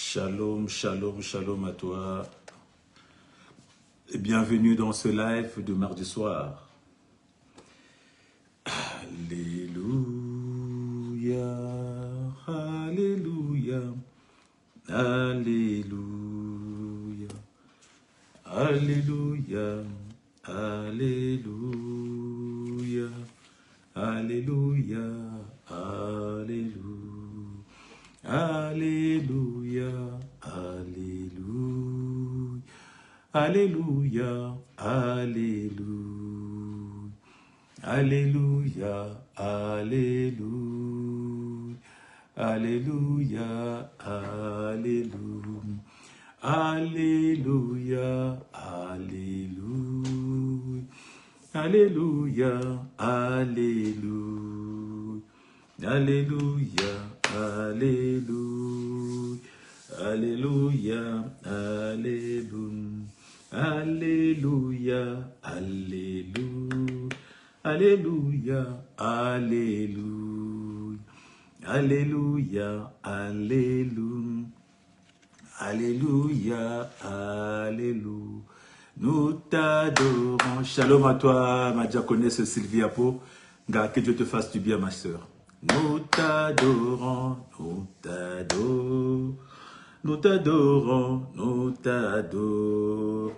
Shalom, shalom, shalom à toi. Et bienvenue dans ce live de mardi soir. Alléluia, alléluia, alléluia, alléluia, alléluia, alléluia, alléluia. Alléluia, alléluia, alléluia, alléluia, alléluia, alléluia, alléluia, alléluia, alléluia, alléluia, alléluia, alléluia. Alléluia, alléluia, alléluia, alléluia, alléluia, alléluia, alléluia, alléluia, alléluia, alléluia, alléluia. Nous t'adorons. Shalom à toi, ma diaconesse Sylvia Po. Que Dieu te fasse du bien, ma soeur. Nous t'adorons, nous t'adorons, nous t'adorons, nous t'adorons,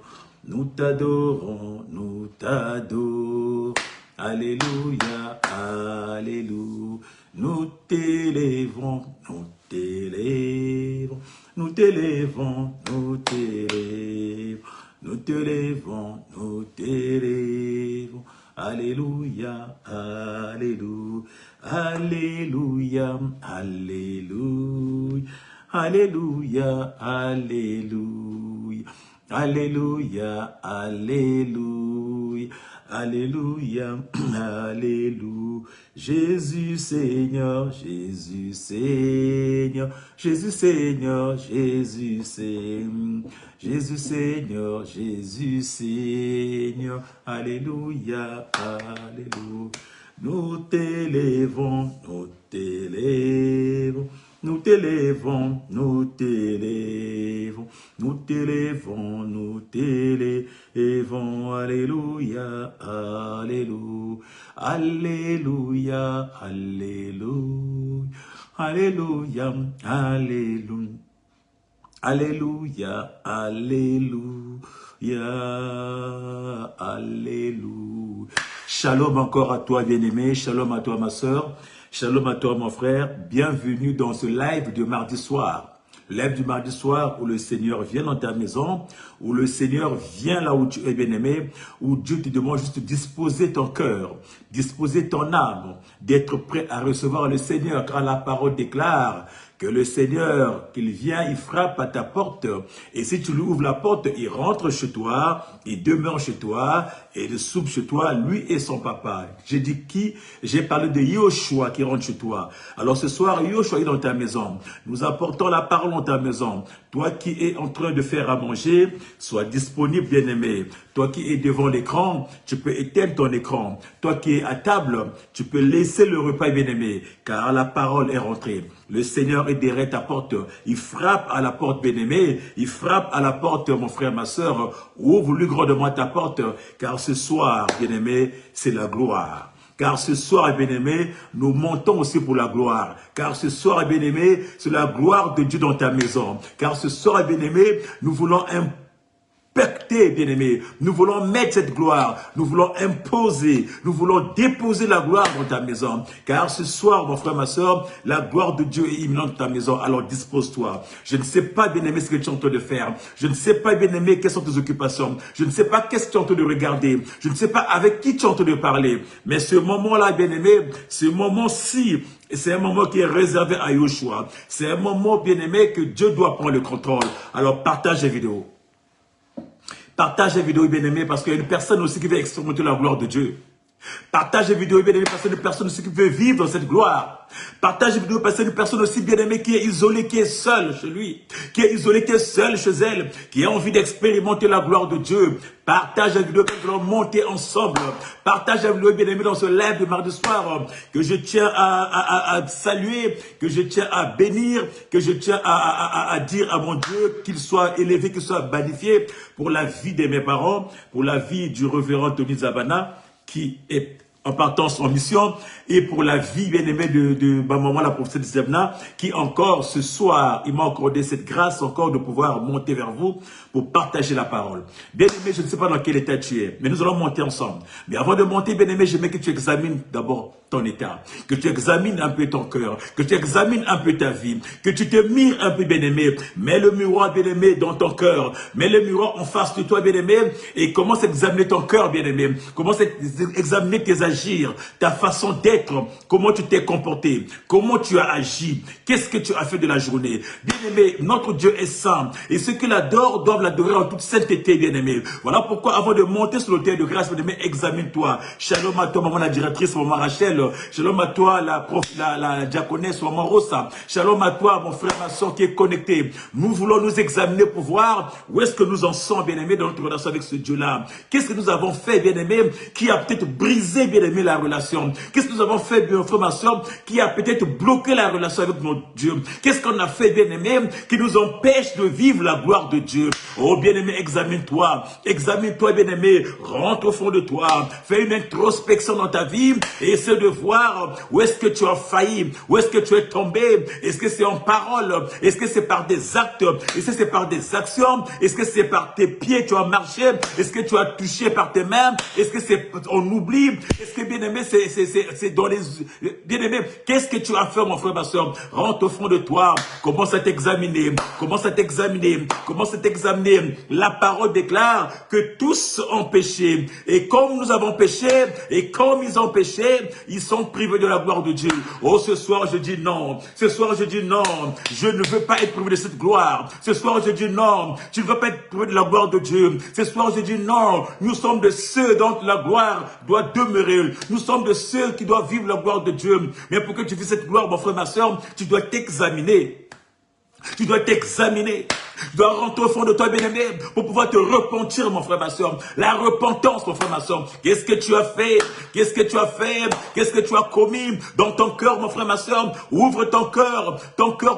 nous t'adorons, nous t'adorons. Alléluia, alléluia. Nous t'élèvons, nous t'élèvons, nous t'élèvons, nous t'élèvons, nous t'élèvons, nous t'élèvons. Alléluia, alléluia, alléluia, alléluia, alléluia, alléluia, alléluia, alléluia, alléluia, alléluia. Jésus Seigneur, Jésus Seigneur, Jésus Seigneur, Jésus Seigneur, Jésus Seigneur, Jésus Seigneur, alléluia, alléluia. Nous t'élèvons, nous t'élèvons, nous t'élèvons, nous t'élèvons, nous t'élèvons, nous t'élèvons, alléluia, alléluia, alléluia, alléluia, alléluia, alléluia. Alléluia, alléluia, alléluia. Shalom encore à toi, bien-aimé. Shalom à toi, ma soeur. Shalom à toi, mon frère. Bienvenue dans ce live de mardi soir. Live du mardi soir où le Seigneur vient dans ta maison, où le Seigneur vient là où tu es, bien-aimé, où Dieu te demande juste de disposer ton cœur, disposer ton âme, d'être prêt à recevoir le Seigneur, car la parole déclare que le Seigneur, qu'il vient, il frappe à ta porte. Et si tu lui ouvres la porte, il rentre chez toi, il demeure chez toi, et il soupe chez toi, lui et son papa. J'ai dit qui? J'ai parlé de Yoshua qui rentre chez toi. Alors ce soir, Yoshua est dans ta maison. Nous apportons la parole dans ta maison. Toi qui es en train de faire à manger, sois disponible, bien-aimé. Toi qui es devant l'écran, tu peux éteindre ton écran. Toi qui es à table, tu peux laisser le repas, bien-aimé, car la parole est rentrée. Le Seigneur est derrière ta porte. Il frappe à la porte, bien-aimé. Il frappe à la porte, mon frère, ma soeur. Ouvre-lui grandement ta porte, car ce soir, bien-aimé, c'est la gloire. Car ce soir, bien-aimé, nous montons aussi pour la gloire. Car ce soir, bien-aimé, c'est la gloire de Dieu dans ta maison. Car ce soir, bien-aimé, nous voulons impacter, bien-aimé. Nous voulons mettre cette gloire. Nous voulons imposer. Nous voulons déposer la gloire dans ta maison. Car ce soir, mon frère, ma soeur, la gloire de Dieu est imminente dans ta maison. Alors dispose-toi. Je ne sais pas, bien-aimé, ce que tu es en train de faire. Je ne sais pas, bien-aimé, quelles sont tes occupations. Je ne sais pas qu'est-ce que tu es en train de regarder. Je ne sais pas avec qui tu es en train de parler. Mais ce moment-là, bien-aimé, ce moment-ci, c'est un moment qui est réservé à Yoshua. C'est un moment, bien-aimé, que Dieu doit prendre le contrôle. Alors partage la vidéo. Partage la vidéo, bien-aimé, parce qu'il y a une personne aussi qui veut expérimenter la gloire de Dieu. Partage la vidéo, bien-aimé, parce que une personne aussi qui veut vivre dans cette gloire. Partage la vidéo, parce que une personne aussi bien-aimée qui est isolée, qui est seule chez lui, qui est isolée, qui est seule chez elle, qui a envie d'expérimenter la gloire de Dieu. Partage la vidéo, que nous allons monter ensemble. Partage la vidéo, bien-aimé, dans ce live de mardi soir, que je tiens à saluer, que je tiens à bénir, que je tiens à dire à mon Dieu qu'il soit élevé, qu'il soit magnifié pour la vie de mes parents, pour la vie du révérend Tony Zabana, qui est en partance en mission, et pour la vie bien-aimée de ma maman, la prophète Zabna, qui encore ce soir, il m'a accordé cette grâce encore de pouvoir monter vers vous pour partager la parole. Bien-aimé, je ne sais pas dans quel état tu es, mais nous allons monter ensemble. Mais avant de monter, bien-aimé, j'aimerais que tu examines d'abord ton état, que tu examines un peu ton cœur, que tu examines un peu ta vie, que tu te mires un peu, bien-aimé. Mets le miroir, bien-aimé, dans ton cœur. Mets le miroir en face de toi, bien-aimé, et commence à examiner ton cœur, bien-aimé. Commence à examiner tes agirs, ta façon d'être, comment tu t'es comporté, comment tu as agi, qu'est-ce que tu as fait de la journée. Bien-aimé, notre Dieu est saint, et ceux qui l'adorent doivent l'adorer en toute sainteté, bien-aimé. Voilà pourquoi, avant de monter sur l'autel de grâce, bien-aimé, examine-toi. Shalom à toi, maman la directrice, maman Rachel. Shalom à toi, la diaconesse, maman Rosa. Shalom à toi, mon frère, ma soeur qui est connecté. Nous voulons nous examiner pour voir où est-ce que nous en sommes, bien-aimé, dans notre relation avec ce Dieu-là. Qu'est-ce que nous avons fait, bien-aimé, qui a peut-être brisé, bien-aimé, la relation. Qu'est-ce que nous avons fait, bien frère, ma soeur, qui a peut-être bloqué la relation avec notre Dieu. Qu'est-ce qu'on a fait, bien-aimé, qui nous empêche de vivre la gloire de Dieu. Oh, bien-aimé, examine-toi. Examine-toi, bien-aimé. Rentre au fond de toi. Fais une introspection dans ta vie et essaie de voir où est-ce que tu as failli, où est-ce que tu es tombé. Est-ce que c'est en parole? Est-ce que c'est par des actes? Est-ce que c'est par des actions? Est-ce que c'est par tes pieds tu as marché? Est-ce que tu as touché par tes mains? Est-ce que c'est on oublie? Est-ce que bien-aimé c'est dans les bien-aimé? Qu'est-ce que tu as fait, mon frère, ma soeur? Rentre au fond de toi, commence à t'examiner, commence à t'examiner, commence à t'examiner. La parole déclare que tous ont péché, et comme nous avons péché, et comme ils ont péché, ils sont privés de la gloire de Dieu. Oh, ce soir je dis non, ce soir je dis non, je ne veux pas être privé de cette gloire. Ce soir je dis non, tu ne veux pas être privé de la gloire de Dieu. Ce soir je dis non, nous sommes de ceux dont la gloire doit demeurer. Nous sommes de ceux qui doivent vivre la gloire de Dieu. Mais pour que tu vives cette gloire, mon frère, ma soeur, tu dois t'examiner. Tu dois t'examiner. Tu dois rentrer au fond de toi, bien-aimé, pour pouvoir te repentir, mon frère, ma soeur. La repentance, mon frère, ma soeur. Qu'est-ce que tu as fait? Qu'est-ce que tu as fait? Qu'est-ce que tu as commis dans ton cœur, mon frère, ma soeur? Ouvre ton cœur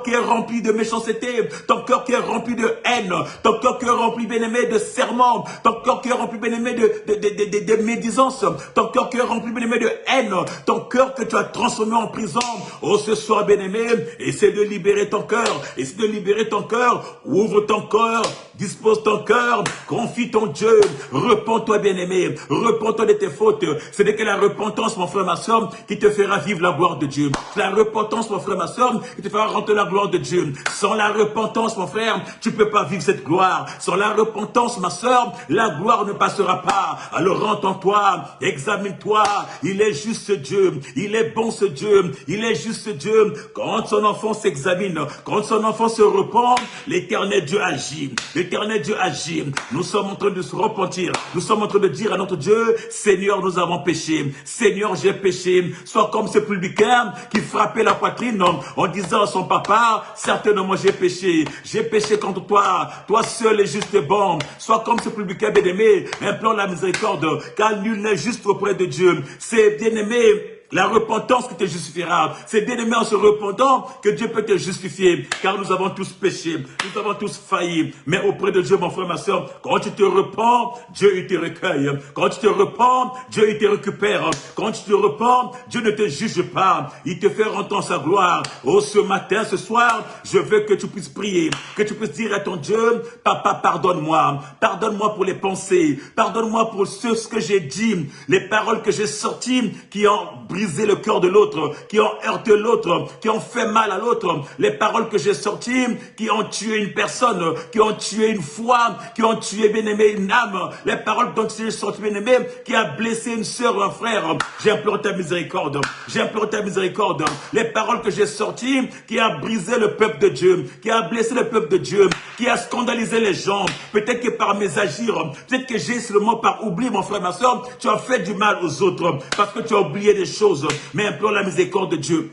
qui est rempli de méchanceté, ton cœur qui est rempli de haine, ton cœur qui est rempli, bien-aimé, de serments, ton cœur qui est rempli, bien-aimé, de médisance, ton cœur qui est rempli, bien-aimé, de haine, ton cœur que tu as transformé en prison. Oh, ce soir, bien-aimé, essaie de libérer ton cœur, essaie de libérer ton cœur. Ouvre ton cœur, dispose ton cœur, confie ton Dieu, repens-toi, bien-aimé, repens-toi de tes fautes. Ce n'est que la repentance, mon frère, ma soeur, qui te fera vivre la gloire de Dieu. La repentance, mon frère, ma soeur, qui te fera rentrer la gloire de Dieu. Sans la repentance, mon frère, tu ne peux pas vivre cette gloire. Sans la repentance, ma soeur, la gloire ne passera pas. Alors rentre en toi, examine-toi. Il est juste ce Dieu, il est bon ce Dieu, il est juste ce Dieu. Quand son enfant s'examine, quand son enfant se repent, l'Éternel Dieu agit. L'Éternel Dieu agit. Nous sommes en train de se repentir. Nous sommes en train de dire à notre Dieu, Seigneur, nous avons péché. Seigneur, j'ai péché. Sois comme ce publicain qui frappait la poitrine en disant à son papa, certainement j'ai péché. J'ai péché contre toi. Toi seul est juste et bon. Sois comme ce publicain bien-aimé. Implore la miséricorde, car nul n'est juste auprès de Dieu. C'est bien-aimé. La repentance qui te justifiera. C'est bien aimé en se repentant que Dieu peut te justifier. Car nous avons tous péché. Nous avons tous failli. Mais auprès de Dieu, mon frère, ma soeur, quand tu te repens, Dieu il te recueille. Quand tu te repens, Dieu il te récupère. Quand tu te repens, Dieu ne te juge pas. Il te fait rentrer en sa gloire. Oh, ce matin, ce soir, je veux que tu puisses prier. Que tu puisses dire à ton Dieu, Papa, pardonne-moi. Pardonne-moi pour les pensées. Pardonne-moi pour ce que j'ai dit. Les paroles que j'ai sorties qui ont brisé le cœur de l'autre, qui ont heurté l'autre, qui ont fait mal à l'autre, les paroles que j'ai sorties, qui ont tué une personne, qui ont tué une foi, qui ont tué, bien-aimé, une âme, les paroles dont j'ai sorti, bien-aimé, qui a blessé une sœur ou un frère, j'implore ta miséricorde, j'implore ta miséricorde, les paroles que j'ai sorties, qui a brisé le peuple de Dieu, qui a blessé le peuple de Dieu, qui a scandalisé les gens. Peut-être que par mes agirs, peut-être que j'ai seulement par oubli, mon frère, ma soeur, tu as fait du mal aux autres parce que tu as oublié des choses. Mais implore la miséricorde de Dieu.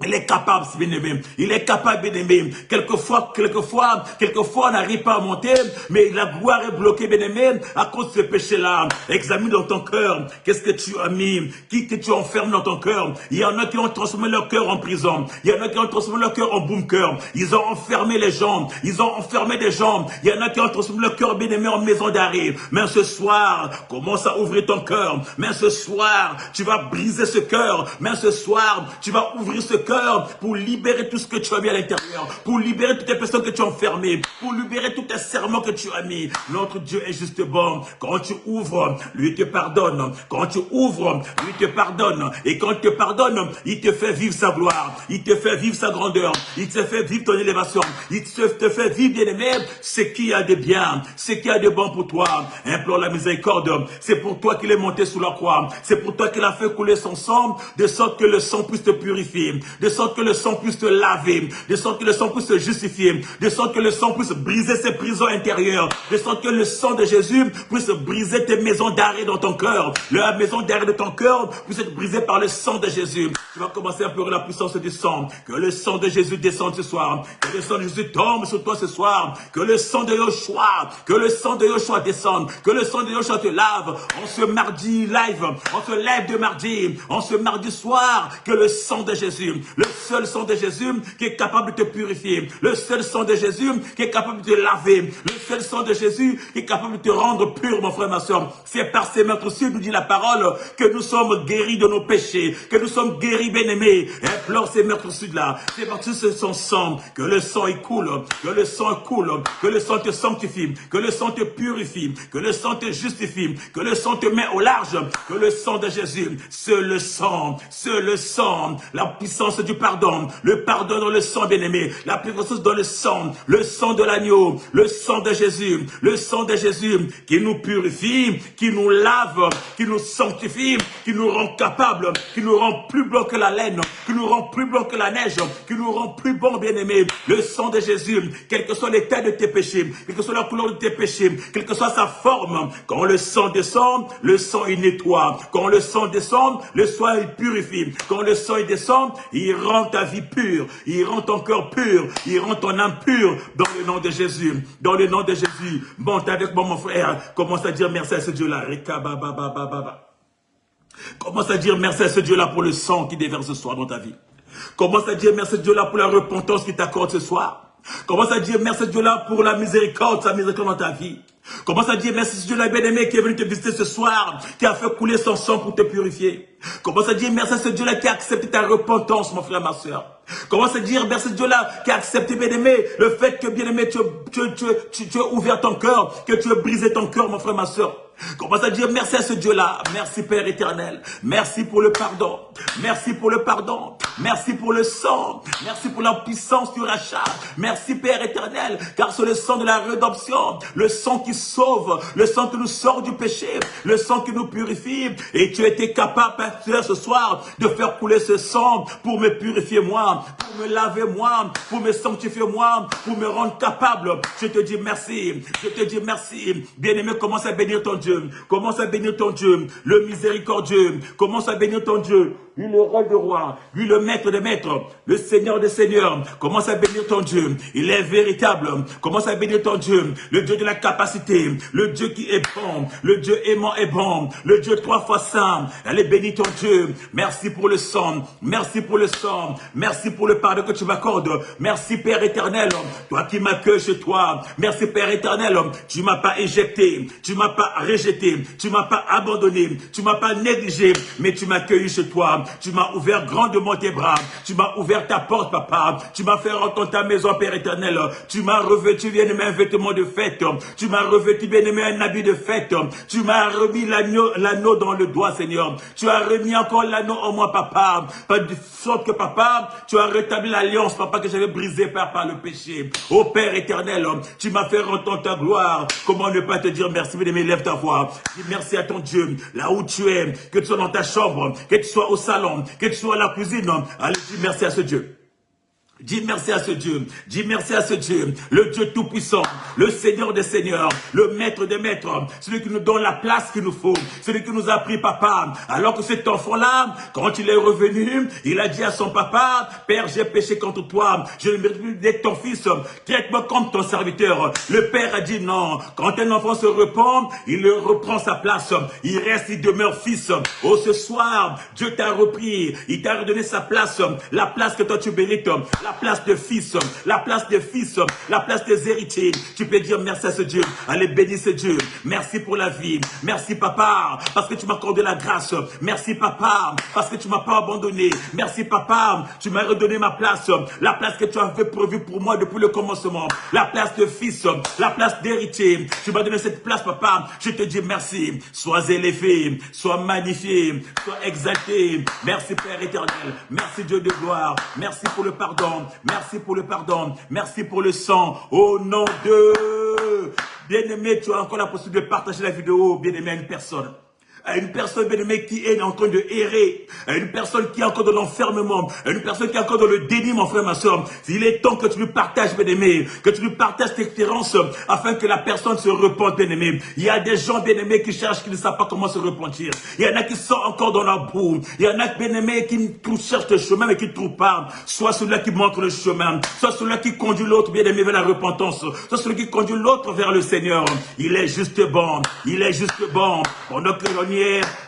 Il est capable, bien-aimé. Il est capable, bien-aimé. Quelquefois, on n'arrive pas à monter, mais la gloire est bloquée, bien-aimé, à cause de ce péché-là. Examine dans ton cœur. Qu'est-ce que tu as mis? Qui que tu enfermes dans ton cœur? Il y en a qui ont transformé leur cœur en prison. Il y en a qui ont transformé leur cœur en bunker. Ils ont enfermé les gens. Ils ont enfermé des gens. Il y en a qui ont transformé leur cœur, bien-aimé, en maison d'arrêt. Mais ce soir, commence à ouvrir ton cœur. Mais ce soir, tu vas briser ce cœur. Mais ce soir, tu vas ouvrir ce cœur pour libérer tout ce que tu as mis à l'intérieur, pour libérer toutes les personnes que tu as enfermées, pour libérer tous tes serments que tu as mis. Notre Dieu est juste bon. Quand tu ouvres, lui te pardonne. Quand tu ouvres, lui te pardonne. Et quand il te pardonne, il te fait vivre sa gloire. Il te fait vivre sa grandeur. Il te fait vivre ton élévation. Il te fait vivre, bien-aimé, ce qui a de bien, ce qui a de bon pour toi. Implore la miséricorde. C'est pour toi qu'il est monté sous la croix. C'est pour toi qu'il a fait couler son sang, de sorte que le sang puisse te purifier, de sorte que le sang puisse te laver, de sorte que le sang puisse te justifier, de sorte que le sang puisse briser ses prisons intérieures, de sorte que le sang de Jésus puisse briser tes maisons d'arrêt dans ton cœur. La maison d'arrêt de ton cœur puisse être brisée par le sang de Jésus. Tu vas commencer à pleurer la puissance du sang. Que le sang de Jésus descende ce soir. Que le sang de Jésus tombe sur toi ce soir. Que le sang de Yoshua, descende. Que le sang de Yoshua te lave. En ce mardi live, on se lève de mardi, en ce mardi soir, que le sang de Jésus, le seul sang de Jésus qui est capable de te purifier, le seul sang de Jésus qui est capable de te laver, le seul sang de Jésus qui est capable de te rendre pur, mon frère, ma soeur. C'est par ces meurtres-ci, nous dit la parole, que nous sommes guéris de nos péchés, que nous sommes guéris, bien-aimés. Implore ces meurtres-ci-là, c'est parce que c'est son sang, que le sang il coule, que le sang coule, que le sang te sanctifie, que le sang te purifie, que le sang te justifie, que le sang te met au large, que le sang de Jésus, c'est le sang, la puissance du pardon, le pardon dans le sang, bien-aimé, la puissance dans le sang de l'agneau, le sang de Jésus, qui nous purifie, qui nous lave, qui nous sanctifie, qui nous rend capables, qui nous rend plus blanc que la laine, qui nous rend plus blanc que la neige, qui nous rend plus bon, bien-aimé. Le sang de Jésus, quel que soit l'état de tes péchés, quelle que soit la couleur de tes péchés, quelle que soit sa forme, quand le sang descend, le sang il nettoie. Quand le sang descend, le sang il purifie. Quand le sang il descend, il rend ta vie pure, il rend ton cœur pur, il rend ton âme pure, dans le nom de Jésus. Dans le nom de Jésus, monte avec moi, mon frère, commence à dire merci à ce Dieu-là. Commence à dire merci à ce Dieu-là pour le sang qui déverse ce soir dans ta vie. Commence à dire merci à ce Dieu-là pour la repentance qu'il t'accorde ce soir. Commence à dire merci à ce Dieu-là pour la miséricorde, sa miséricorde dans ta vie. Commence à dire merci à ce Dieu-là bien-aimé qui est venu te visiter ce soir, qui a fait couler son sang pour te purifier. Commence à dire merci à ce Dieu-là qui a accepté ta repentance, mon frère, ma soeur. Commence à dire merci à ce Dieu-là qui a accepté, bien-aimé, le fait que, bien-aimé, tu as ouvert ton cœur, que tu as brisé ton cœur, mon frère, ma soeur. Commence à dire merci à ce Dieu-là. Merci Père éternel. Merci pour le pardon. Merci pour le pardon. Merci pour le sang. Merci pour la puissance du rachat. Merci Père éternel. Car c'est le sang de la rédemption. Le sang qui sauve. Le sang qui nous sort du péché. Le sang qui nous purifie. Et tu étais capable, Père, ce soir, de faire couler ce sang pour me purifier moi, pour me laver moi, pour me sanctifier moi, pour me rendre capable. Je te dis merci. Je te dis merci. Bien-aimé, commence à bénir ton Dieu. Commence à bénir ton Dieu, le miséricordieux. Commence à bénir ton Dieu, lui le roi de rois, lui le maître des maîtres, le Seigneur des seigneurs. Commence à bénir ton Dieu, il est véritable. Commence à bénir ton Dieu, le Dieu de la capacité, le Dieu qui est bon, le Dieu aimant est bon, le Dieu 3 fois saint. Allez, bénis ton Dieu. Merci pour le sang, merci pour le sang, merci pour le pardon que tu m'accordes. Merci Père éternel, toi qui m'accueilles chez toi. Merci Père éternel, tu m'as pas éjecté, tu m'as pas rejeté, tu m'as pas abandonné, tu m'as pas négligé, mais tu m'as accueilli chez toi. Tu m'as ouvert grandement tes bras, tu m'as ouvert ta porte, papa. Tu m'as fait rentrer dans ta maison, Père éternel. Tu m'as revêtu, bien-aimé, un vêtement de fête. Tu m'as revêtu, bien-aimé, un habit de fête. Tu m'as remis l'anneau dans le doigt, Seigneur. Tu as remis encore l'anneau en moi, papa. De sorte que, papa, tu as rétabli l'alliance, papa, que j'avais brisée par le péché. Oh Père éternel, tu m'as fait rentrer dans ta gloire. Comment ne pas te dire merci, bien-aimé, lève ta voix. Dis merci à ton Dieu, là où tu es, que tu sois dans ta chambre, que tu sois au salon, que tu sois à la cuisine. Allez, dis merci à ce Dieu. Dis merci à ce Dieu, dis merci à ce Dieu, le Dieu tout-puissant, le Seigneur des Seigneurs, le Maître des Maîtres, celui qui nous donne la place qu'il nous faut, celui qui nous a pris papa, alors que cet enfant-là, quand il est revenu, il a dit à son papa, Père, j'ai péché contre toi, je ne mérite plus d'être ton fils, traite-moi comme ton serviteur. Le Père a dit non, quand un enfant se repent, il reprend sa place, il reste, il demeure fils. Oh, ce soir, Dieu t'a repris, il t'a redonné sa place, la place que toi tu mérites, la place de fils, la place des fils, la place des héritiers. Tu peux dire merci à ce Dieu. Allez, bénis ce Dieu. Merci pour la vie. Merci papa, parce que tu m'as accordé la grâce. Merci papa, parce que tu m'as pas abandonné. Merci papa, tu m'as redonné ma place. La place que tu avais prévue pour moi depuis le commencement. La place de fils, la place d'héritier. Tu m'as donné cette place papa. Je te dis merci. Sois élevé, sois magnifié, sois exalté. Merci Père éternel. Merci Dieu de gloire. Merci pour le pardon. Merci pour le pardon. Merci pour le sang. Au nom de... Bien-aimé, tu as encore la possibilité de partager la vidéo, bien-aimé, à une personne. À une personne, bien-aimée, qui est en train de errer, à une personne qui est encore dans l'enfermement, à une personne qui est encore dans le déni, mon frère, ma soeur. Il est temps que tu lui partages, bien-aimé, que tu lui partages tes expériences, afin que la personne se repente, bien-aimé. Il y a des gens, bien-aimés, qui cherchent, qui ne savent pas comment se repentir. Il y en a qui sont encore dans la boue. Il y en a, bien-aimés, qui cherchent le chemin, mais qui ne trouvent pas. Soit celui-là qui montre le chemin, soit celui-là qui conduit l'autre, bien-aimé, vers la repentance, soit celui qui conduit l'autre vers le Seigneur. Il est juste bon. Il est juste bon. Pendant que l'on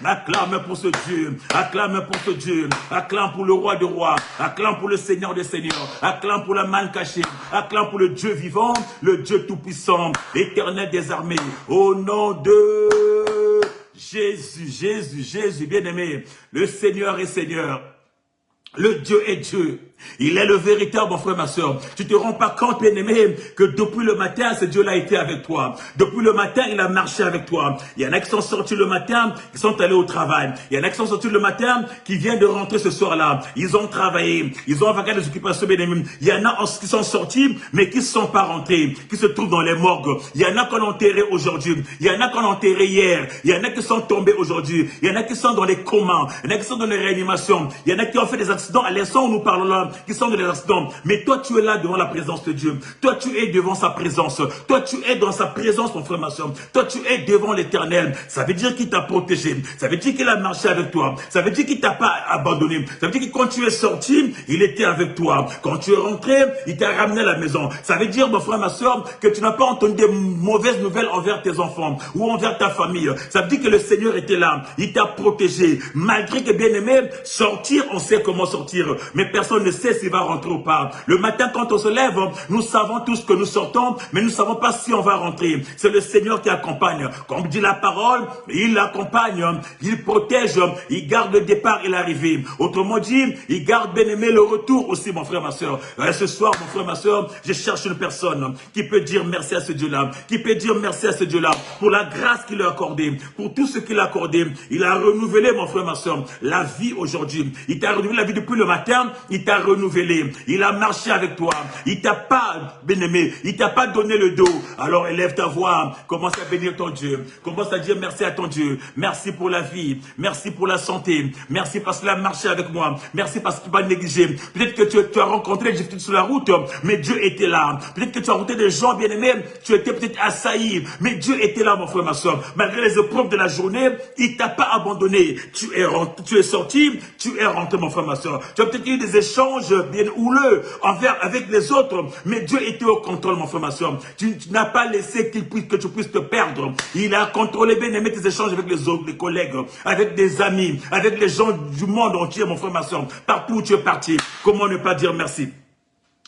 acclame pour ce Dieu, acclame pour ce Dieu, acclame pour le roi de rois, acclame pour le Seigneur des seigneurs, acclame pour la manne cachée, acclame pour le Dieu vivant, le Dieu tout-puissant, éternel des armées, au nom de Jésus, Jésus, Jésus, bien-aimé, le Seigneur est Seigneur, le Dieu est Dieu. Il est le véritable, mon frère, ma soeur. Tu te rends pas compte, bien-aimé, que depuis le matin, ce Dieu-là a été avec toi. Depuis le matin, il a marché avec toi. Il y en a qui sont sortis le matin, qui sont allés au travail. Il y en a qui sont sortis le matin, qui viennent de rentrer ce soir-là. Ils ont travaillé. Ils ont vaqué des occupations, bien-aimé. Il y en a qui sont sortis, mais qui ne sont pas rentrés, qui se trouvent dans les morgues. Il y en a qu'on a enterré aujourd'hui. Il y en a qu'on a enterré hier. Il y en a qui sont tombés aujourd'hui. Il y en a qui sont dans les comas. Il y en a qui sont dans les réanimations. Il y en a qui ont fait des accidents à l'instant où nous parlons là, qui sont dans les accidents. Mais toi, tu es là devant la présence de Dieu. Toi, tu es devant sa présence. Toi, tu es dans sa présence, mon frère, ma soeur. Toi, tu es devant l'Éternel. Ça veut dire qu'il t'a protégé. Ça veut dire qu'il a marché avec toi. Ça veut dire qu'il t'a pas abandonné. Ça veut dire que quand tu es sorti, il était avec toi. Quand tu es rentré, il t'a ramené à la maison. Ça veut dire, mon frère, ma soeur, que tu n'as pas entendu des mauvaises nouvelles envers tes enfants ou envers ta famille. Ça veut dire que le Seigneur était là. Il t'a protégé. Malgré que, bien aimé, sortir, on sait comment sortir. Mais personne ne sait s'il va rentrer ou pas. Le matin, quand on se lève, nous savons tous que nous sortons, mais nous ne savons pas si on va rentrer. C'est le Seigneur qui accompagne. Comme dit la parole, il accompagne, il protège, il garde le départ et l'arrivée. Autrement dit, il garde, bien aimé, le retour aussi, mon frère, ma soeur. Ce soir, mon frère, ma soeur, je cherche une personne qui peut dire merci à ce Dieu-là, qui peut dire merci à ce Dieu-là pour la grâce qu'il a accordée, pour tout ce qu'il a accordé. Il a renouvelé, mon frère, ma soeur, la vie aujourd'hui. Il t'a renouvelé la vie depuis le matin, il t'a renouvelé. Il a marché avec toi. Il t'a pas, bien-aimé, il t'a pas donné le dos. Alors élève ta voix, commence à bénir ton Dieu. Commence à dire merci à ton Dieu. Merci pour la vie. Merci pour la santé. Merci parce qu'il a marché avec moi. Merci parce qu'il m'a négligé. Peut-être que tu as rencontré des difficultés sur la route, mais Dieu était là. Peut-être que tu as rencontré des gens, bien-aimés, tu étais peut-être assailli, mais Dieu était là, mon frère, ma soeur. Malgré les épreuves de la journée, il t'a pas abandonné. Tu es sorti, tu es rentré, mon frère, ma soeur. Tu as peut-être eu des échanges bien houleux avec les autres, mais Dieu était au contrôle, mon frère, ma soeur. Tu n'as pas laissé que tu puisses te perdre. Il a contrôlé, bien aimé, tes échanges avec les autres, les collègues, avec des amis, avec les gens du monde entier, mon frère, ma soeur. Partout où tu es parti, comment ne pas dire merci?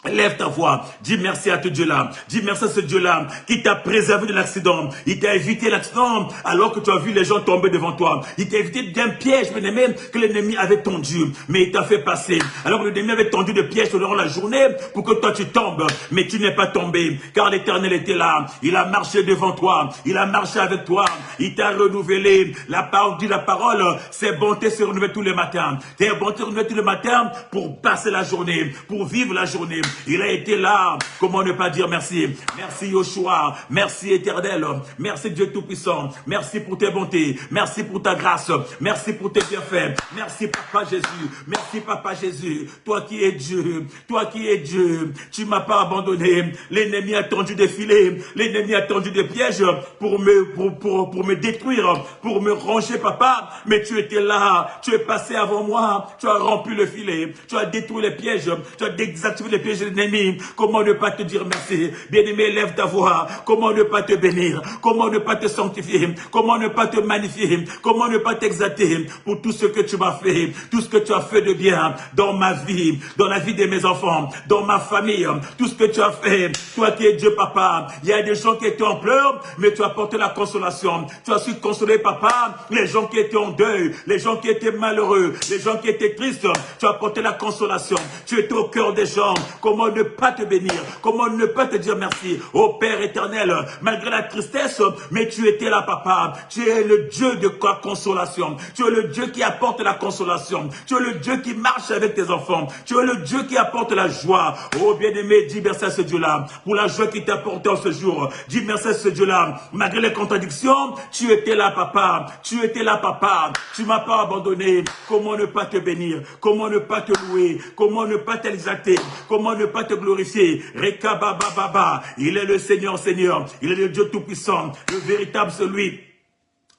Lève ta voix, dis merci à ce Dieu-là, dis merci à ce Dieu-là qui t'a préservé de l'accident, il t'a évité l'accident alors que tu as vu les gens tomber devant toi, il t'a évité d'un piège, bien aimé, que l'ennemi avait tendu, mais il t'a fait passer, alors que l'ennemi avait tendu des pièges durant la journée pour que toi tu tombes, mais tu n'es pas tombé, car l'Éternel était là, il a marché devant toi, il a marché avec toi, il t'a renouvelé, la parole dit la parole, ses bontés se renouvellent tous les matins, tes bontés se renouvellent tous les matins pour passer la journée, pour vivre la journée. Il a été là. Comment ne pas dire merci? Merci Yoshua. Merci Éternel. Merci Dieu Tout-Puissant. Merci pour tes bontés. Merci pour ta grâce. Merci pour tes bienfaits. Merci Papa Jésus. Merci Papa Jésus. Toi qui es Dieu. Toi qui es Dieu. Tu m'as pas abandonné. L'ennemi a tendu des filets. L'ennemi a tendu des pièges pour me détruire, pour me ranger, Papa. Mais tu étais là. Tu es passé avant moi. Tu as rempli le filet. Tu as détruit les pièges. Tu as désactivé les pièges de l'ennemi. Comment ne pas te dire merci? Bien-aimé, lève ta voix. Comment ne pas te bénir? Comment ne pas te sanctifier? Comment ne pas te magnifier? Comment ne pas t'exalter pour tout ce que tu m'as fait, tout ce que tu as fait de bien dans ma vie, dans la vie de mes enfants, dans ma famille, tout ce que tu as fait, toi qui es Dieu, Papa. Il y a des gens qui étaient en pleurs, mais tu as porté la consolation. Tu as su consoler, Papa, les gens qui étaient en deuil, les gens qui étaient malheureux, les gens qui étaient tristes. Tu as porté la consolation. Tu étais au cœur des gens. Comment ne pas te bénir? Comment ne pas te dire merci? Ô Père éternel, malgré la tristesse, mais tu étais là, Papa. Tu es le Dieu de la consolation. Tu es le Dieu qui apporte la consolation. Tu es le Dieu qui marche avec tes enfants. Tu es le Dieu qui apporte la joie. Oh bien-aimé, dis merci à ce Dieu-là pour la joie qu'il t'a apportée en ce jour. Dis merci à ce Dieu-là. Malgré les contradictions, tu étais là, Papa. Tu étais là, Papa. Tu m'as pas abandonné. Comment ne pas te bénir? Comment ne pas te louer? Comment ne pas t'exalter? Comment ne pas te glorifier? Rekabababa. Il est le Seigneur, Seigneur. Il est le Dieu Tout-Puissant, le véritable celui.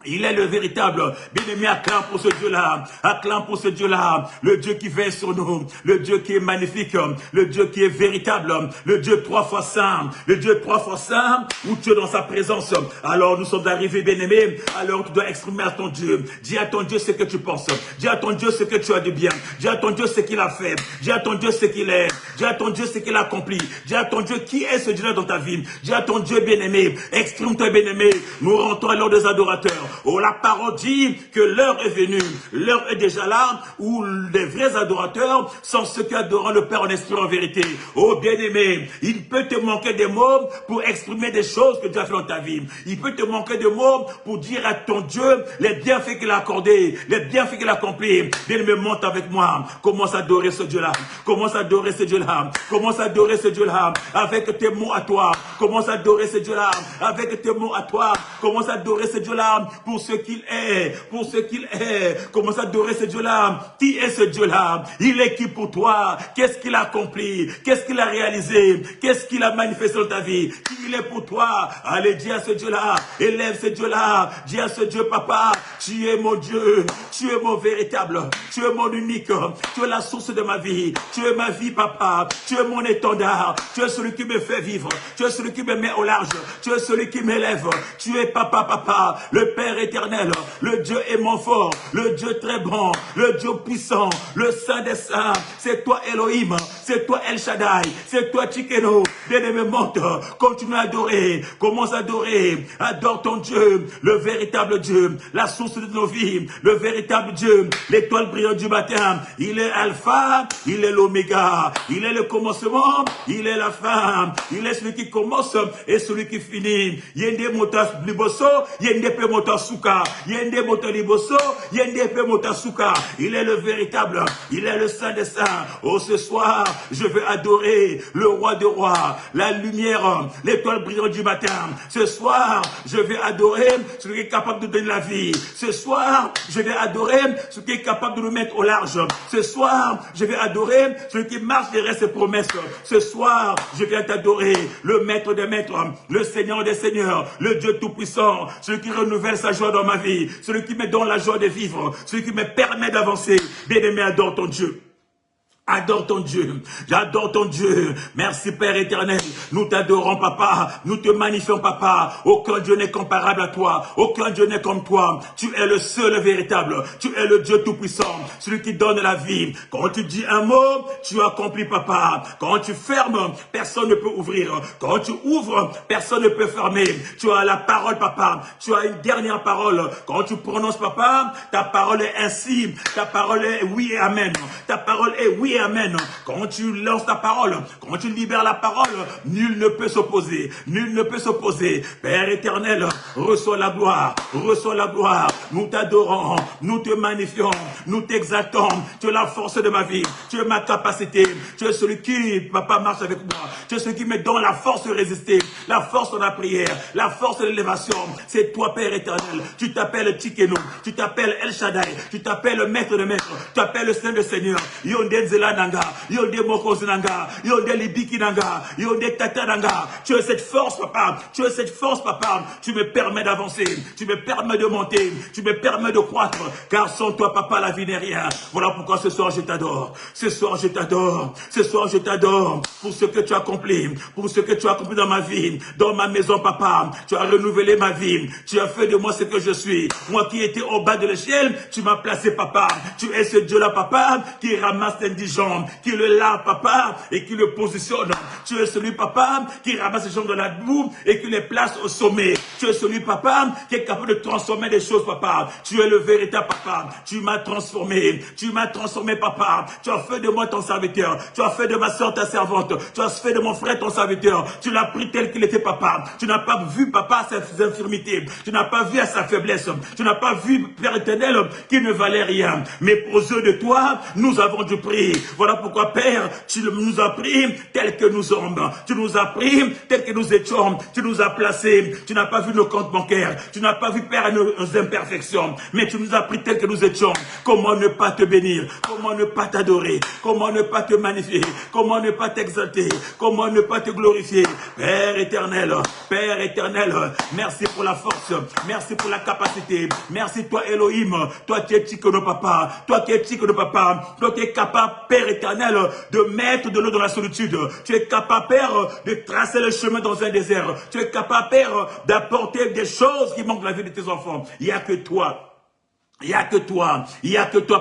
Il est le véritable. Bien-aimé, acclame pour ce Dieu-là. Acclame pour ce Dieu-là. Le Dieu qui veille sur nous. Le Dieu qui est magnifique. Le Dieu qui est véritable. Le Dieu 3 fois saint. Le Dieu 3 fois saint, où tu es dans sa présence. Alors nous sommes arrivés, bien-aimé. Alors tu dois exprimer à ton Dieu. Dis à ton Dieu ce que tu penses. Dis à ton Dieu ce que tu as de bien. Dis à ton Dieu ce qu'il a fait. Dis à ton Dieu ce qu'il est. Dis à ton Dieu ce qu'il a accompli. Dis à ton Dieu qui est ce Dieu-là dans ta vie. Dis à ton Dieu, bien-aimé. Exprime-toi, bien-aimé. Nous rentrons à l'heure des adorateurs. Oh, la parole dit que l'heure est venue, l'heure est déjà là, où les vrais adorateurs sont ceux qui adorent le Père en esprit en vérité. Oh bien-aimé, il peut te manquer des mots pour exprimer des choses que Dieu a fait dans ta vie. Il peut te manquer de mots pour dire à ton Dieu les bienfaits qu'il a accordés, les bienfaits qu'il a accomplis. Bien-aimé, monte avec moi, commence à adorer ce Dieu-là, commence à adorer ce Dieu-là, commence à adorer ce Dieu-là, avec tes mots à toi, commence à adorer ce Dieu-là, avec tes mots à toi, commence à adorer ce Dieu-là, pour ce qu'il est, pour ce qu'il est. Commence à adorer ce Dieu-là. Qui est ce Dieu-là? Il est qui pour toi? Qu'est-ce qu'il a accompli? Qu'est-ce qu'il a réalisé? Qu'est-ce qu'il a manifesté dans ta vie? Qui il est pour toi? Allez, dis à ce Dieu-là, élève ce Dieu-là, dis à ce Dieu, Papa, tu es mon Dieu, tu es mon véritable, tu es mon unique, tu es la source de ma vie, tu es ma vie, Papa, tu es mon étendard, tu es celui qui me fait vivre, tu es celui qui me met au large, tu es celui qui m'élève, tu es Papa, Papa, le Père éternel, le Dieu aimant fort, le Dieu très bon, le Dieu puissant, le Saint des Saints. C'est toi Elohim, c'est toi El Shaddai, c'est toi Tchikeno. Bien-aimé, monte, continue à adorer, commence à adorer, adore ton Dieu, le véritable Dieu, la source de nos vies, le véritable Dieu, l'étoile brillante du matin. Il est Alpha, il est l'Oméga, il est le commencement, il est la fin, il est celui qui commence et celui qui finit. Yende Motas Liboso, Yende Pe Motasuka, Yende Motaliboso, Yende Pe Motasuka. Il est le véritable, il est le Saint des Saints. Oh, ce soir, je vais adorer le Roi des Rois, la lumière, l'étoile brillante du matin. Ce soir, je vais adorer celui qui est capable de donner la vie. Ce soir, je vais adorer celui qui est capable de nous mettre au large. Ce soir, je vais adorer celui qui marche derrière ses promesses. Ce soir, je viens t'adorer le Maître des Maîtres, le Seigneur des Seigneurs, le Dieu Tout-Puissant, celui qui renouvelle sa joie dans ma vie, celui qui me donne la joie de vivre, celui qui me permet d'avancer. Bien-aimé, adore ton Dieu. Adore ton Dieu, j'adore ton Dieu. Merci Père éternel, nous t'adorons Papa, nous te magnifions Papa. Aucun Dieu n'est comparable à toi, aucun Dieu n'est comme toi. Tu es le seul véritable, tu es le Dieu tout-puissant, celui qui donne la vie. Quand tu dis un mot, tu accomplis Papa. Quand tu fermes, personne ne peut ouvrir. Quand tu ouvres, personne ne peut fermer. Tu as la parole Papa, tu as une dernière parole. Quand tu prononces Papa, ta parole est ainsi, ta parole est oui et amen. Ta parole est oui et et amen. Quand tu lances ta parole, quand tu libères la parole, nul ne peut s'opposer. Nul ne peut s'opposer. Père éternel, reçois la gloire. Reçois la gloire. Nous t'adorons. Nous te magnifions. Nous t'exaltons. Tu es la force de ma vie. Tu es ma capacité. Tu es celui qui, papa, marche avec moi. Tu es celui qui me donne la force de résister. La force de la prière. La force de l'élévation. C'est toi, Père éternel. Tu t'appelles Tchikeno. Tu t'appelles El Shaddai. Tu t'appelles Maître de Maître. Tu t'appelles le Saint de Seigneur. Yonde Zela Nanga. Yonde Mokoz Nanga. Yonde Libiki Nanga. Yonde Tata Nanga. Tu es cette force, papa. Tu es cette force, papa. Tu me permets d'avancer. Tu me permets de monter. Tu me permets de croître. Car sans toi, papa, la vie n'est rien. Voilà pourquoi ce soir, je t'adore. Ce soir, je t'adore. Ce soir, je t'adore pour ce que tu as accompli. Pour ce que tu as accompli dans ma vie. Dans ma maison, papa. Tu as renouvelé ma vie. Tu as fait de moi ce que je suis. Moi qui étais au bas de l'échelle, tu m'as placé, papa. Tu es ce Dieu-là, papa, qui ramasse l'indigent, qui le lave, papa, et qui le positionne. Tu es celui, papa, qui ramasse les gens de la boue et qui les place au sommet. Tu es celui, papa, qui est capable de transformer les choses, papa. Tu es le véritable papa. Tu m'as transformé. Tu m'as transformé, papa. Tu as fait de moi ton serviteur. Tu as fait de ma soeur ta servante. Tu as fait de mon frère ton serviteur. Tu l'as pris tel qu'il était, papa. Tu n'as pas vu, papa, ses infirmités. Tu n'as pas vu à sa faiblesse. Tu n'as pas vu, Père éternel, qui ne valait rien. Mais aux yeux de toi, nous avons du prix. Voilà pourquoi, Père, tu nous as pris tel que nous sommes. Tu nous as pris tel que nous étions. Tu nous as placés. Tu n'as pas vu nos comptes bancaires. Tu n'as pas vu, Père, nos imperfections. Mais tu nous as pris tel que nous étions. Comment ne pas te bénir? Comment ne pas t'adorer? Comment ne pas te magnifier? Comment ne pas t'exalter? Comment ne pas te glorifier? Père éternel, merci pour la force. Merci pour la capacité. Merci toi, Elohim. Toi qui es Tchikeno, papa. Toi qui es Tchikeno, papa. Toi qui es capable, Père éternel, de mettre de l'eau dans la solitude. Tu es capable, Père, de tracer le chemin dans un désert. Tu es capable, Père, d'apporter des choses qui manquent dans la vie de tes enfants. Il n'y a que toi. Il n'y a que toi,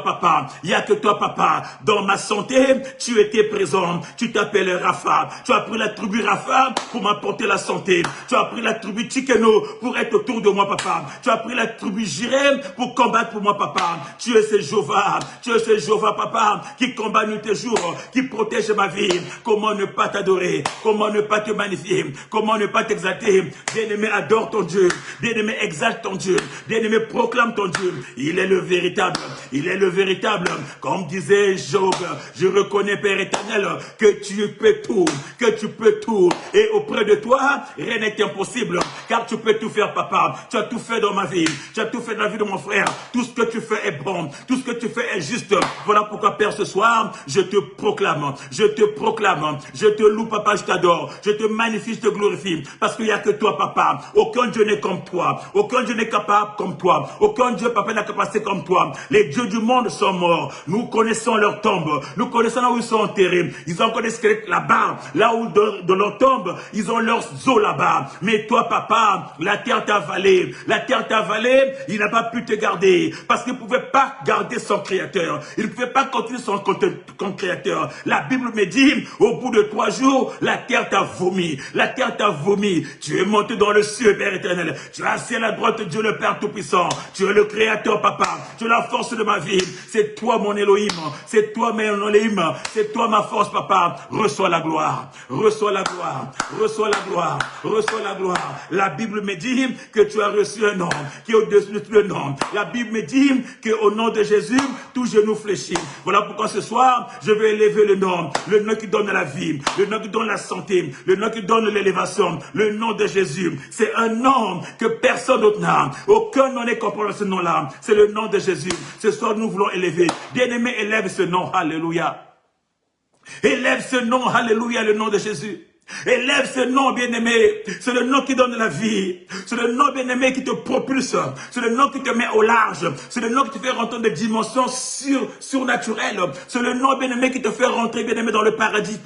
papa, il n'y a que toi, papa. Dans ma santé, tu étais présent. Tu t'appelles Rapha. Tu as pris la tribu Rapha pour m'apporter la santé. Tu as pris la tribu Tchikeno pour être autour de moi, papa. Tu as pris la tribu Jireh pour combattre pour moi, papa. Tu es ce Jéhovah. Tu es ce Jéhovah, papa, qui combat nuit et jour, qui protège ma vie. Comment ne pas t'adorer? Comment ne pas te magnifier? Comment ne pas t'exalter? Bien-aimé, adore ton Dieu. Bien-aimé, exalte ton Dieu. Bien-aimé, proclame ton Dieu. Il est le véritable. Il est le véritable. Comme disait Job, je reconnais, Père éternel, que tu peux tout. Que tu peux tout. Et auprès de toi, rien n'est impossible. Car tu peux tout faire, papa. Tu as tout fait dans ma vie. Tu as tout fait dans la vie de mon frère. Tout ce que tu fais est bon. Tout ce que tu fais est juste. Voilà pourquoi, Père, ce soir, je te proclame. Je te proclame. Je te loue, papa, je t'adore. Je te magnifie, je te glorifie. Parce qu'il n'y a que toi, papa. Aucun Dieu n'est comme toi. Aucun Dieu n'est capable comme toi. Aucun Dieu, papa, n'a capacité comme toi. Les dieux du monde sont morts. Nous connaissons leur tombe. Nous connaissons là où ils sont enterrés. Ils ont encore des squelettes là-bas. Là où dans leur tombe, ils ont leurs os là-bas. Mais toi, papa, la terre t'a avalé. La terre t'a avalé. Il n'a pas pu te garder. Parce qu'il ne pouvait pas garder son créateur. Il ne pouvait pas continuer son créateur. La Bible me dit, au bout de 3 jours, la terre t'a vomi. La terre t'a vomi. Tu es monté dans le ciel, Père éternel. Tu es assis à la droite de Dieu le Père Tout-Puissant. Tu es le créateur, papa. Tu es la force de ma vie. C'est toi, mon Elohim. C'est toi, mon Elohim. C'est toi, ma force, papa. Reçois la gloire. Reçois la gloire. Reçois la gloire. Reçois la gloire. La Bible me dit que tu as reçu un nom qui est au-dessus de tout le nom. La Bible me dit qu'au nom de Jésus, tout genou fléchit. Voilà pourquoi ce soir, je vais élever le nom qui donne la vie, le nom qui donne la santé, le nom qui donne l'élévation, le nom de Jésus. C'est un nom que personne d'autre n'a. Aucun nom n'est comparable à ce nom-là. C'est le nom de Jésus. Ce soir, nous voulons élever. Bien-aimé, élève ce nom. Alléluia. Élève ce nom. Alléluia, le nom de Jésus. Élève ce nom, bien-aimé. C'est le nom qui donne la vie. C'est le nom, bien-aimé, qui te propulse. C'est le nom qui te met au large. C'est le nom qui te fait rentrer dans des dimensions surnaturelles. C'est le nom, bien-aimé, qui te fait rentrer, bien-aimé, dans le paradis.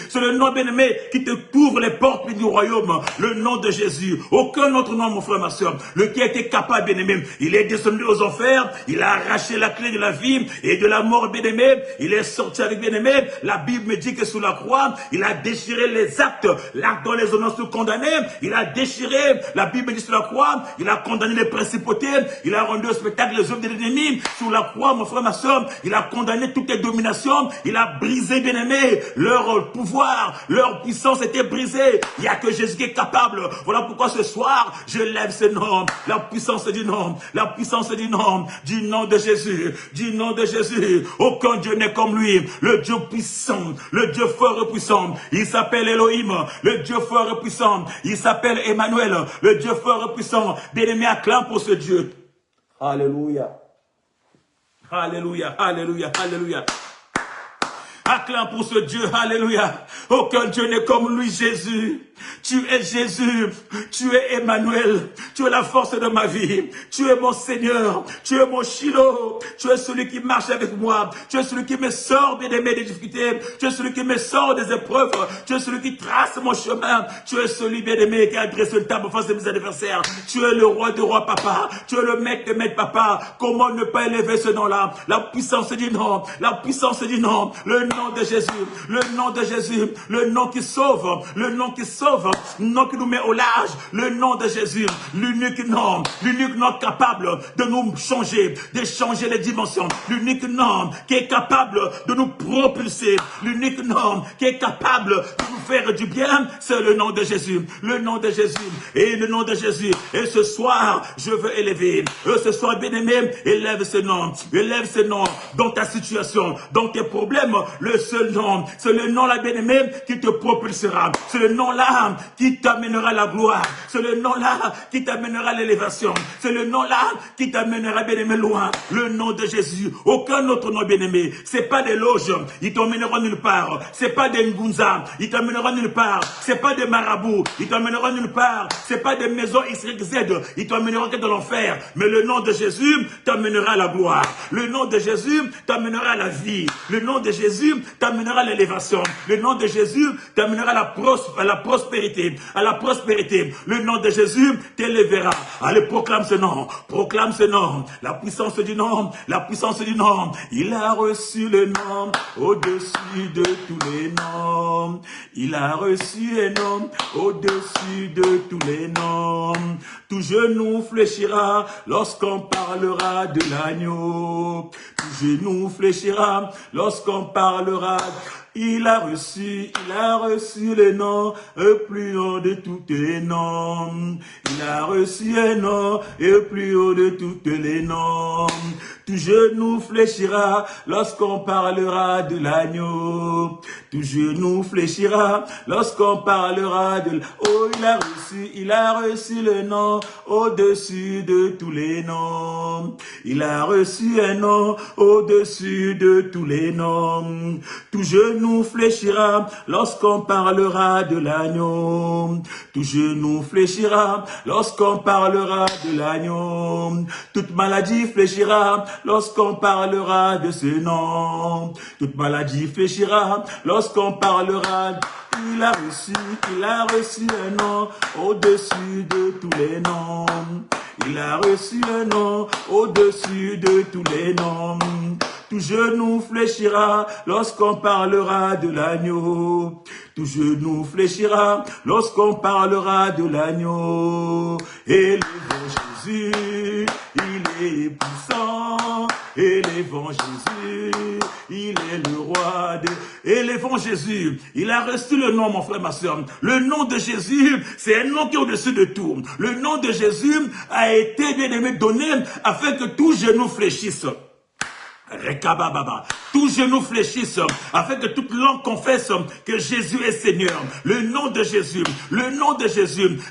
C'est le nom, bien-aimé, qui te ouvre les portes du royaume. Le nom de Jésus. Aucun autre nom, mon frère, ma soeur. Le qui a été capable, bien-aimé. Il est descendu aux enfers. Il a arraché la clé de la vie et de la mort, bien-aimé. Il est sorti avec, bien-aimé. La Bible me dit que sous la croix, il a déchiré les actes l'acte dont les honneurs sont condamnés, il a déchiré, la Bible dit sur la croix, il a condamné les principautés, il a rendu au spectacle les œuvres de l'ennemi, sur la croix, mon frère, ma soeur, il a condamné toutes les dominations, il a brisé, bien aimé, leur pouvoir, leur puissance était brisée, il n'y a que Jésus qui est capable, voilà pourquoi ce soir, je lève ce nom, la puissance du nom, la puissance du nom de Jésus, du nom de Jésus, aucun Dieu n'est comme lui, le Dieu puissant, le Dieu fort et puissant, il s'appelle Elohim, le Dieu fort et puissant, il s'appelle Emmanuel, le Dieu fort et puissant, bien-aimé, acclame pour ce Dieu. Alléluia, alléluia, alléluia, alléluia. Acclame pour ce Dieu, alléluia. Aucun Dieu n'est comme lui, Jésus. Tu es Jésus, tu es Emmanuel, tu es la force de ma vie, tu es mon Seigneur, tu es mon Shiloh, tu es celui qui marche avec moi, tu es celui qui me sort des difficultés, tu es celui qui me sort des épreuves, tu es celui qui trace mon chemin, tu es celui bien-aimé qui a dressé une table en face de mes adversaires, tu es le roi de roi papa, tu es le maître de maître papa. Comment ne pas élever ce nom-là? La puissance du nom, la puissance du nom, le nom de Jésus, le nom de Jésus, le nom qui sauve, le nom qui sauve, le nom qui nous met au large, le nom de Jésus, l'unique nom capable de nous changer, de changer les dimensions, l'unique nom qui est capable de nous propulser, l'unique nom qui est capable de nous faire du bien, c'est le nom de Jésus, le nom de Jésus, et le nom de Jésus. Et ce soir, je veux élever, ce soir, bien-aimé, élève ce nom dans ta situation, dans tes problèmes, le seul nom, c'est le nom là, bien-aimé, qui te propulsera, c'est le nom là qui t'amènera la gloire, c'est le nom là qui t'amènera l'élévation, c'est le nom là qui t'amènera, bien-aimé, loin, le nom de Jésus. Aucun autre nom, bien-aimé, c'est pas des loges, ils t'emmèneront nulle part, c'est pas des ngunza, ils t'emmèneront nulle part, c'est pas des marabouts, ils t'emmèneront nulle part, c'est pas des maisons XYZ, ils t'emmèneront que dans l'enfer, mais le nom de Jésus t'amènera à la gloire, le nom de Jésus t'amènera à la vie, le nom de Jésus t'amènera à l'élévation, le nom de Jésus t'amènera à la prospérité, le nom de Jésus t'élèvera. Allez, proclame ce nom, la puissance du nom, il a reçu le nom au-dessus de tous les noms, il a reçu un nom au-dessus de tous les noms, tout genou fléchira lorsqu'on parlera de l'agneau, tout genou fléchira lorsqu'on parlera. Il a reçu le nom le plus haut de tous les noms. Il a reçu un nom le plus haut de tous les noms. Tout genou fléchira lorsqu'on parlera de l'agneau. Tout genou fléchira lorsqu'on parlera de l'agneau. Oh, il a reçu le nom au-dessus de tous les noms. Il a reçu un nom au-dessus de tous les noms. Tout genou fléchira lorsqu'on parlera de l'agneau. Tout genou fléchira lorsqu'on parlera de l'agneau. Toute maladie fléchira lorsqu'on parlera de ce nom. Toute maladie fléchira lorsqu'on parlera. Il a reçu un nom au-dessus de tous les noms. Il a reçu un nom au-dessus de tous les noms. Tout genou fléchira lorsqu'on parlera de l'agneau. Tout genou fléchira lorsqu'on parlera de l'agneau. Élevons Jésus, il est puissant. Élevons Jésus, il est le roi des... Élevons Jésus, il a reçu le nom, mon frère, ma soeur. Le nom de Jésus, c'est un nom qui est au-dessus de tout. Le nom de Jésus a été, bien aimé, donné afin que tout genou fléchisse. Tout genou fléchisse, afin que toute langue confesse que Jésus est Seigneur. Le nom de Jésus,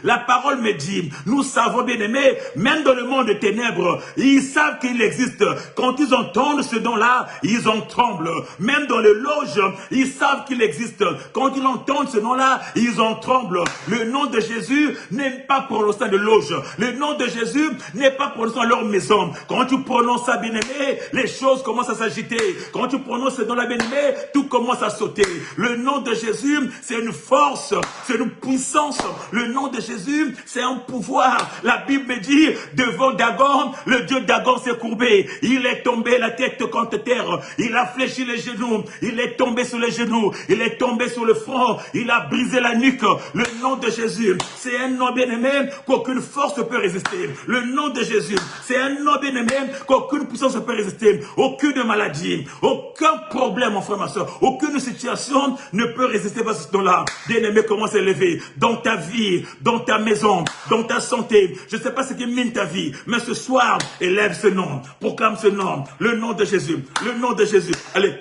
la parole me dit, nous savons, bien aimé, même dans le monde des ténèbres, ils savent qu'il existe. Quand ils entendent ce nom-là, ils en tremblent. Même dans les loges, ils savent qu'il existe. Quand ils entendent ce nom-là, ils en tremblent. Le nom de Jésus n'est pas prononcé dans les loges. Le nom de Jésus n'est pas prononcé dans leur maison. Quand tu prononces ça, bien aimé, les choses commencent à s'agiter. Quand tu tu prononces ce nom-là, bien-aimé, tout commence à sauter. Le nom de Jésus, c'est une force, c'est une puissance. Le nom de Jésus, c'est un pouvoir. La Bible me dit, devant Dagon, le Dieu Dagon s'est courbé. Il est tombé la tête contre terre. Il a fléchi les genoux. Il est tombé sur les genoux. Il est tombé sur le front. Il a brisé la nuque. Le nom de Jésus, c'est un nom bien-aimé qu'aucune force ne peut résister. Le nom de Jésus, c'est un nom bien-aimé qu'aucune puissance ne peut résister. Aucune maladie, aucun problème, mon frère, ma soeur, aucune situation ne peut résister à ce nom-là. Bien-aimé, commence à élever dans ta vie, dans ta maison, dans ta santé. Je ne sais pas ce qui mine ta vie, mais ce soir, élève ce nom, proclame ce nom, le nom de Jésus, le nom de Jésus. Allez.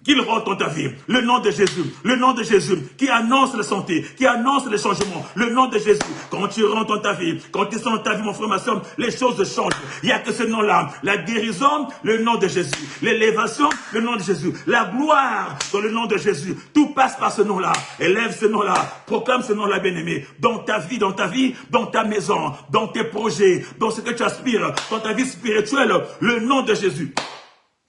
Qu'il rentre dans ta vie. Le nom de Jésus, qui annonce la santé, qui annonce le changement. Le nom de Jésus, quand tu rentres dans ta vie, quand tu sens dans ta vie, mon frère, ma soeur, les choses changent. Il n'y a que ce nom-là. La guérison, le nom de Jésus. L'élévation, le nom de Jésus. La gloire, dans le nom de Jésus. Tout passe par ce nom-là. Élève ce nom-là. Proclame ce nom-là, bien-aimé. Dans ta vie, dans ta maison, dans tes projets, dans ce que tu aspires, dans ta vie spirituelle, le nom de Jésus.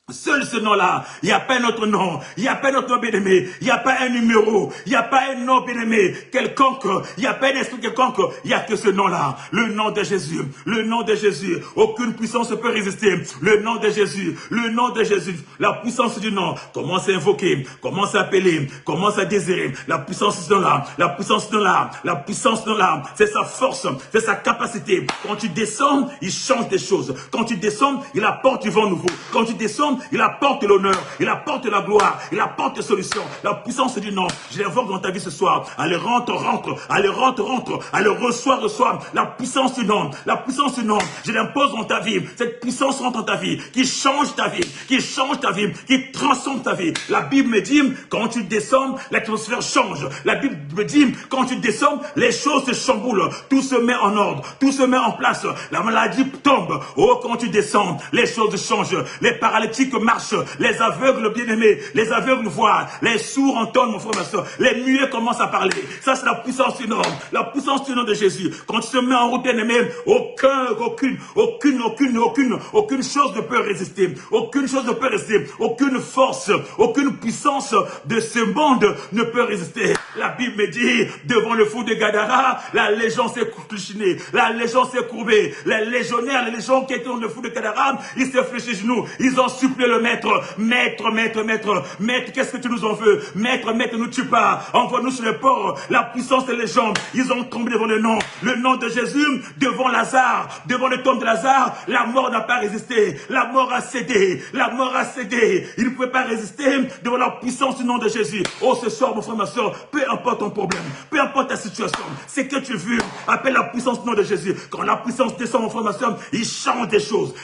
Seul ce nom-là, il n'y a pas un autre nom, il n'y a pas un autre nom bien-aimé, il n'y a pas un numéro, il n'y a pas un nom bien-aimé quelconque, il n'y a pas un esprit quelconque, il n'y a que ce nom-là, le nom de Jésus, le nom de Jésus, aucune puissance ne peut résister, le nom de Jésus, la puissance du nom, commence à invoquer, commence à appeler, commence à désirer, la puissance de là, la puissance de là, la puissance de là, c'est sa force, c'est sa capacité, quand tu descends, il change des choses, quand tu descends, il apporte du vent nouveau, quand tu descends, il apporte l'honneur, il apporte la gloire, il apporte les solutions, la puissance du nom. Je l'invoque dans ta vie ce soir. Allez, rentre, allez, rentre, allez, reçois, la puissance du nom, je l'impose dans ta vie. Cette puissance rentre dans ta vie, qui change ta vie, qui transforme ta vie. La Bible me dit, quand tu descends, l'atmosphère change. La Bible me dit, quand tu descends, les choses se chamboulent, tout se met en ordre, tout se met en place, la maladie tombe. Oh, quand tu descends, les choses changent, les paralytiques marchent, les aveugles bien-aimés, les aveugles voient, les sourds entendent, mon frère, ma soeur, les muets commencent à parler. Ça, c'est la puissance du nom, de Jésus. Quand tu te mets en route, bien-aimé, aucune chose ne peut résister, aucune force, aucune puissance de ce monde ne peut résister. La Bible me dit, devant le fou de Gadara, la légion s'est couchinée, la légion s'est courbée, les légionnaires, les légions qui étaient dans le fou de Gadara, ils s'est fléchis les genoux, ils ont supplié le maître, qu'est-ce que tu nous en veux? Maître, ne nous tue pas, envoie-nous sur les ports, la puissance des légions, ils ont tombé devant le nom de Jésus, devant Lazare, devant le tombe de Lazare, la mort n'a pas résisté, la mort a cédé, il ne pouvait pas résister devant la puissance du nom de Jésus. Oh, ce soir, mon frère, ma soeur, peu importe ton problème, peu importe ta situation, c'est que tu veux, appelle la puissance du nom de Jésus. Quand la puissance descend, mon frère, ma soeur, il change des choses,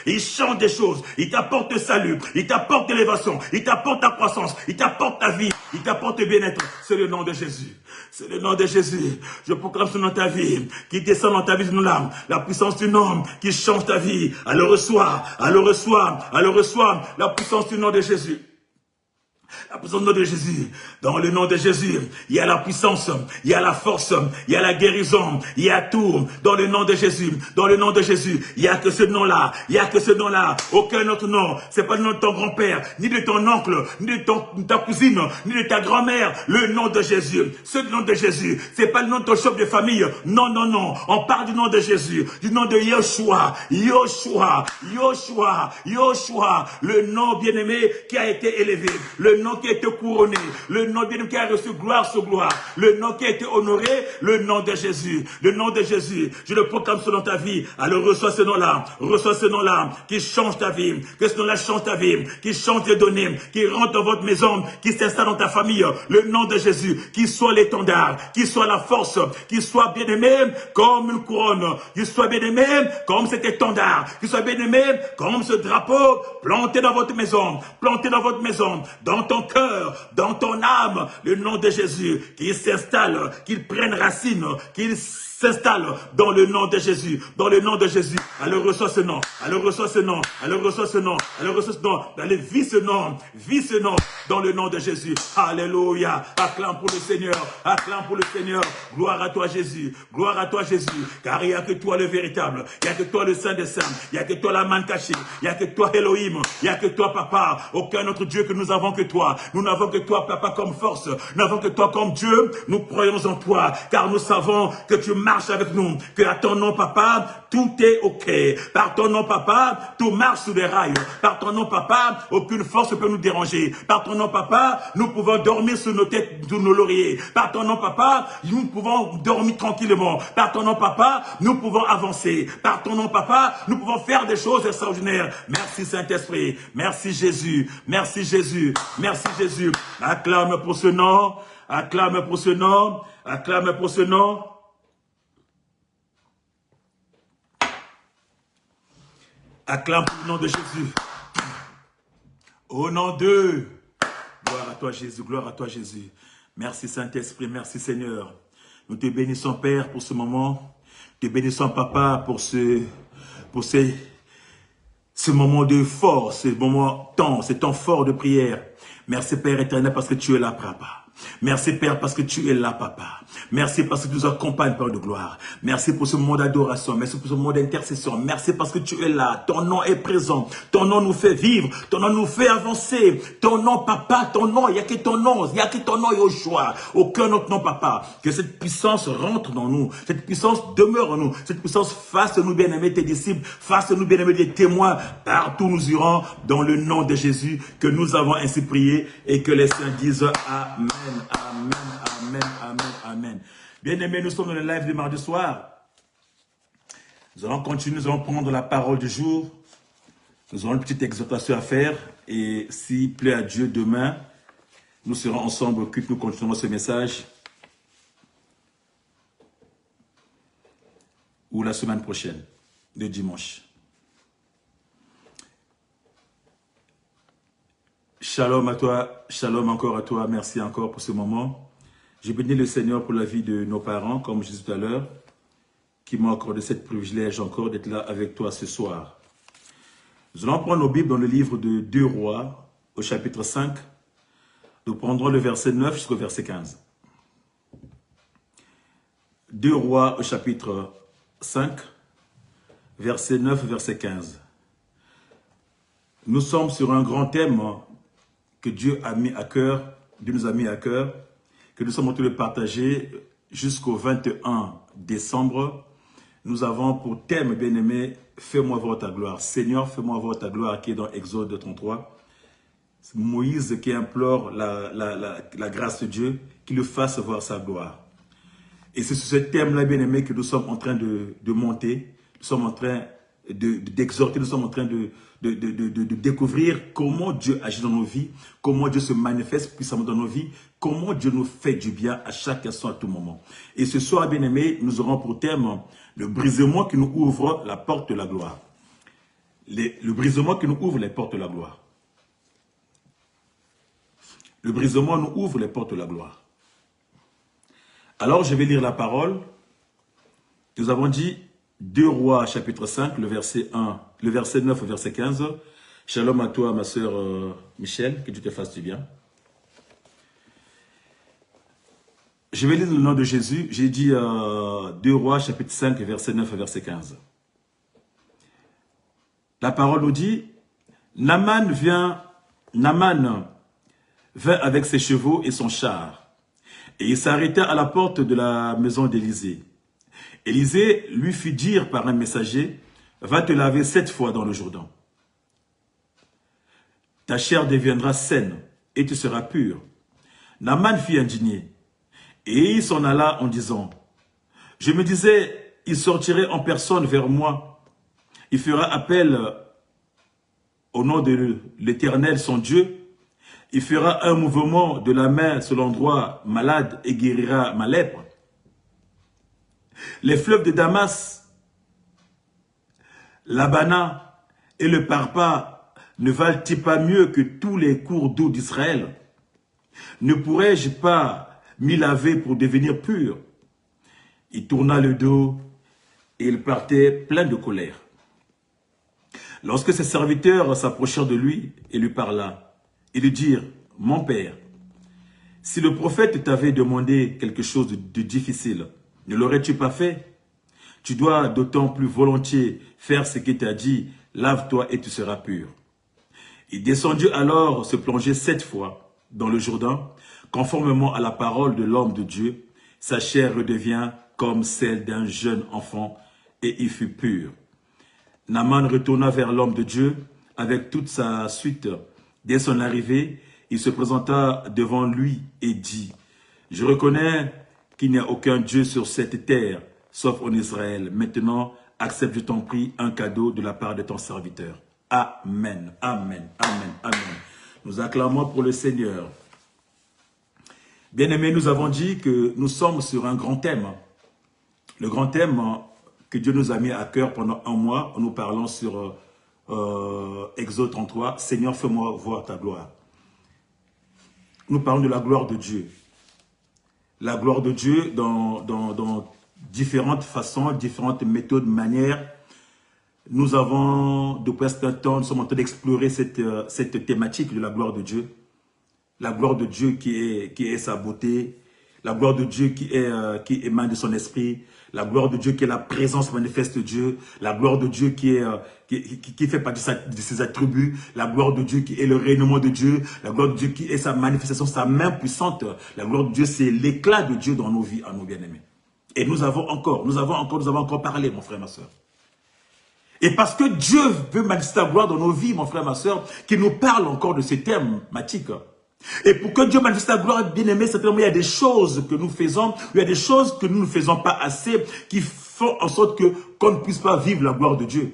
il t'apporte le salut, il t'apporte l'élévation, il t'apporte ta croissance, il t'apporte ta vie, il t'apporte le bien-être. C'est le nom de Jésus. C'est le nom de Jésus. Je proclame ce nom dans ta vie, qui descend dans ta vie, la puissance du nom qui change ta vie. Alors reçois, la puissance du nom de Jésus. La puissance du nom de Jésus. Dans le nom de Jésus, il y a la puissance, il y a la force, il y a la guérison, il y a tout. Dans le nom de Jésus, il y a que ce nom-là, aucun autre nom. C'est pas le nom de ton grand-père, ni de ton oncle, ni de ta cousine, ni de ta grand-mère. Le nom de Jésus, ce nom de Jésus, c'est pas le nom de ton chef de famille. Non. On parle du nom de Jésus, du nom de Yoshua, le nom bien-aimé qui a été élevé, le nom qui a été couronné, le nom bien-aimé qui a reçu gloire sur gloire, le nom qui a été honoré, le nom de Jésus, je le proclame sur dans ta vie. Alors reçois ce nom-là, qui change ta vie, que ce nom-là change ta vie, qui change tes données, qui rentre dans votre maison, qui s'installe dans ta famille, le nom de Jésus, qui soit l'étendard, qui soit la force, qui soit bien-aimé comme une couronne, qui soit bien-aimé comme cet étendard, qui soit bien-aimé comme ce drapeau planté dans votre maison, dans ton cœur, dans ton âme, le nom de Jésus, qu'il s'installe, qu'il prenne racine, qu'il s'installe dans le nom de Jésus, dans le nom de Jésus. Elle reçoit ce nom, elle reçoit ce nom, elle reçoit ce nom, elle reçoit ce nom. Elle vit ce nom dans le nom de Jésus. Alléluia. Acclame pour le Seigneur, acclame pour le Seigneur. Gloire à toi Jésus, gloire à toi Jésus. Car il n'y a que toi le véritable, il n'y a que toi le Saint des Saints, il n'y a que toi la manne cachée, il n'y a que toi Elohim, il n'y a que toi Papa. Aucun autre Dieu que nous avons que toi. Nous n'avons que toi Papa comme force, nous n'avons que toi comme Dieu. Nous croyons en toi, car nous savons que tu marches avec nous, que à ton nom Papa, tout est ok. Par ton nom Papa, tout marche sous les rails. Par ton nom Papa, aucune force ne peut nous déranger. Par ton nom Papa, nous pouvons dormir sur nos têtes, sur nos lauriers. Par ton nom Papa, nous pouvons dormir tranquillement. Par ton nom Papa, nous pouvons avancer. Par ton nom Papa, nous pouvons faire des choses extraordinaires. Merci Saint-Esprit, merci Jésus, merci Jésus, merci Jésus. Acclame pour ce nom, acclame pour ce nom, acclame pour ce nom. Acclame pour le nom de Jésus. Au nom de... Gloire à toi Jésus, gloire à toi Jésus. Merci Saint-Esprit, merci Seigneur. Nous te bénissons Père pour ce moment. Nous te bénissons Papa pour ce moment de force, ce temps fort de prière. Merci Père éternel parce que tu es là Papa. Merci Père parce que tu es là Papa. Merci parce que tu nous accompagnes Père de gloire. Merci pour ce moment d'adoration. Merci pour ce moment d'intercession. Merci parce que tu es là. Ton nom est présent. Ton nom nous fait vivre. Ton nom nous fait avancer. Ton nom Papa, ton nom, il n'y a que ton nom. Il n'y a que ton nom Yoshua. Aucun autre nom Papa. Que cette puissance rentre dans nous. Cette puissance demeure en nous. Cette puissance fasse-nous bien-aimés tes disciples. Fasse-nous bien-aimés des témoins. Partout nous irons dans le nom de Jésus que nous avons ainsi prié et que les saints disent Amen. Amen, amen, amen, amen. Bien-aimés, nous sommes dans le live du mardi soir. Nous allons continuer, nous allons prendre la parole du jour. Nous aurons une petite exhortation à faire. Et s'il plaît à Dieu, demain, nous serons ensemble au culte, nous continuerons ce message. Ou la semaine prochaine, le dimanche. Shalom à toi, shalom encore à toi, merci encore pour ce moment. Je bénis le Seigneur pour la vie de nos parents, comme je disais tout à l'heure, qui m'ont accordé cette privilège encore d'être là avec toi ce soir. Nous allons prendre nos Bibles dans le livre de 2 Rois, au chapitre 5. Nous prendrons le verset 9 jusqu'au verset 15. 2 Rois, au chapitre 5, verset 9, verset 15. Nous sommes sur un grand thème que Dieu a mis à cœur, Dieu nous a mis à cœur, que nous sommes en train de partager jusqu'au 21 décembre. Nous avons pour thème, bien-aimé, fais-moi voir ta gloire. Seigneur, fais-moi voir ta gloire, qui est dans Exode 33. C'est Moïse qui implore la grâce de Dieu, qu'il lui fasse voir sa gloire. Et c'est sur ce thème-là, bien-aimé, que nous sommes en train de monter. Nous sommes en train d'exhorter, nous sommes en train de découvrir comment Dieu agit dans nos vies, comment Dieu se manifeste puissamment dans nos vies, comment Dieu nous fait du bien à chaque instant, à tout moment. Et ce soir, bien-aimés, nous aurons pour thème le brisement qui nous ouvre la porte de la gloire. Le brisement qui nous ouvre les portes de la gloire. Le brisement nous ouvre les portes de la gloire. Alors, je vais lire la parole. Nous avons dit 2 Rois, chapitre 5, le verset 9 au verset 15. Shalom à toi, ma sœur Michel, que Dieu te fasse du bien. Je vais lire le nom de Jésus. J'ai dit 2 Rois, chapitre 5, verset 9 et verset 15. La parole nous dit, Naaman vint avec ses chevaux et son char. Et il s'arrêta à la porte de la maison d'Élisée. Élisée lui fit dire par un messager, va te laver 7 fois dans le Jourdain. Ta chair deviendra saine et tu seras pur. Naaman fut indigné et il s'en alla en disant, je me disais, il sortirait en personne vers moi. Il fera appel au nom de l'Éternel, son Dieu. Il fera un mouvement de la main sur l'endroit malade et guérira ma lèpre. Les fleuves de Damas, l'Abana et le Parpa ne valent-ils pas mieux que tous les cours d'eau d'Israël? Ne pourrais-je pas m'y laver pour devenir pur? Il tourna le dos et il partait plein de colère. Lorsque ses serviteurs s'approchèrent de lui et lui parla, ils lui dirent, « Mon père, si le prophète t'avait demandé quelque chose de difficile, ne l'aurais-tu pas fait? Tu dois d'autant plus volontiers faire ce qu'il t'a dit, lave-toi et tu seras pur. » Il descendit alors se plonger 7 fois dans le Jourdain, conformément à la parole de l'homme de Dieu. Sa chair redevient comme celle d'un jeune enfant et il fut pur. Naaman retourna vers l'homme de Dieu avec toute sa suite. Dès son arrivée, il se présenta devant lui et dit, « Je reconnais qu'il n'y a aucun Dieu sur cette terre, sauf en Israël. Maintenant, accepte, je t'en prie, un cadeau de la part de ton serviteur. » Amen, amen, amen, amen. Nous acclamons pour le Seigneur. Bien-aimés, nous avons dit que nous sommes sur un grand thème. Le grand thème que Dieu nous a mis à cœur pendant un mois, nous parlons sur Exode 33, « Seigneur, fais-moi voir ta gloire ». Nous parlons de la gloire de Dieu. La gloire de Dieu dans différentes façons, différentes méthodes, manières. Nous avons, depuis un temps, nous sommes en train d'explorer cette thématique de la gloire de Dieu. La gloire de Dieu qui est sa beauté. La gloire de Dieu qui émane de son esprit. La gloire de Dieu qui est la présence manifeste de Dieu. La gloire de Dieu qui fait partie de ses attributs. La gloire de Dieu qui est le rayonnement de Dieu. La gloire de Dieu qui est sa manifestation, sa main puissante. La gloire de Dieu, c'est l'éclat de Dieu dans nos vies, à nos bien-aimés. Et nous avons encore parlé, mon frère, ma soeur. Et parce que Dieu veut manifester sa gloire dans nos vies, mon frère, ma soeur, qu'il nous parle encore de ces thématiques. Et pour que Dieu manifeste sa gloire, bien aimé, certainement, il y a des choses que nous faisons, il y a des choses que nous ne faisons pas assez, qui font en sorte qu'on ne puisse pas vivre la gloire de Dieu.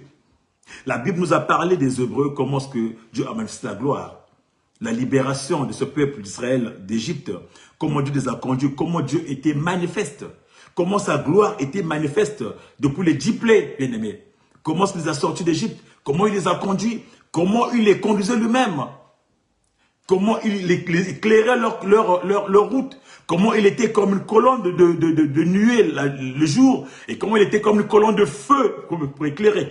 La Bible nous a parlé des Hébreux, comment est-ce que Dieu a manifesté la gloire. La libération de ce peuple d'Israël, d'Égypte, comment Dieu les a conduits, comment Dieu était manifeste, comment sa gloire était manifeste depuis les 10 plaies, bien aimé. Comment il les a sortis d'Égypte, comment il les a conduits, comment il les conduisait lui-même, comment il éclairait leur route, comment il était comme une colonne de nuée le jour, et comment il était comme une colonne de feu pour éclairer,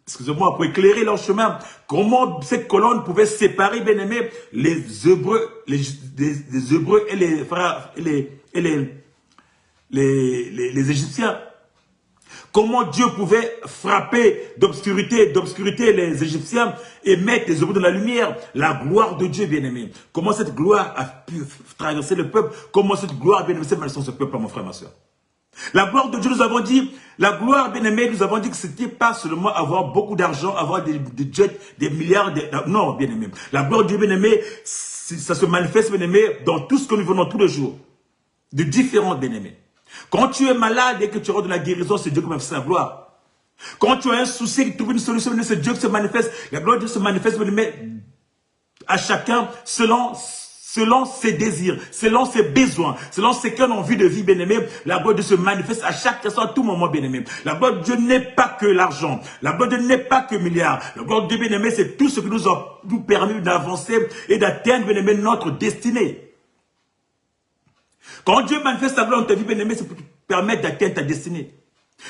excusez-moi, pour éclairer leur chemin, comment cette colonne pouvait séparer, bien aimé, les Hébreux, les Hébreux et les frères, et les Égyptiens. Comment Dieu pouvait frapper d'obscurité les Égyptiens et mettre les Hébreux de la lumière. La gloire de Dieu, bien-aimé. Comment cette gloire a pu traverser le peuple. Comment cette gloire, bien-aimé, s'est manifestée sur ce peuple, mon frère, ma soeur. La gloire de Dieu, nous avons dit, la gloire, bien-aimé, nous avons dit que ce n'était pas seulement avoir beaucoup d'argent, avoir des jets, des milliards, non, bien-aimé. La gloire de Dieu, bien-aimé, ça se manifeste, bien-aimé, dans tout ce que nous venons tous les jours. De différents, bien-aimés. Quand tu es malade et que tu auras de la guérison, c'est Dieu qui manifeste la gloire. Quand tu as un souci, que tu trouves une solution, c'est Dieu qui se manifeste. La gloire de Dieu se manifeste à chacun selon ses désirs, selon ses besoins, selon ce qu'on a envie de vivre, bien-aimé. La gloire de Dieu se manifeste à chaque personne, à tout moment, bien-aimé. La gloire de Dieu n'est pas que l'argent. La gloire de Dieu n'est pas que milliards. La gloire de Dieu, bien-aimé, c'est tout ce qui nous permet d'avancer et d'atteindre, bien-aimé, notre destinée. Quand Dieu manifeste sa gloire dans ta vie, bien-aimé, c'est pour te permettre d'atteindre ta destinée.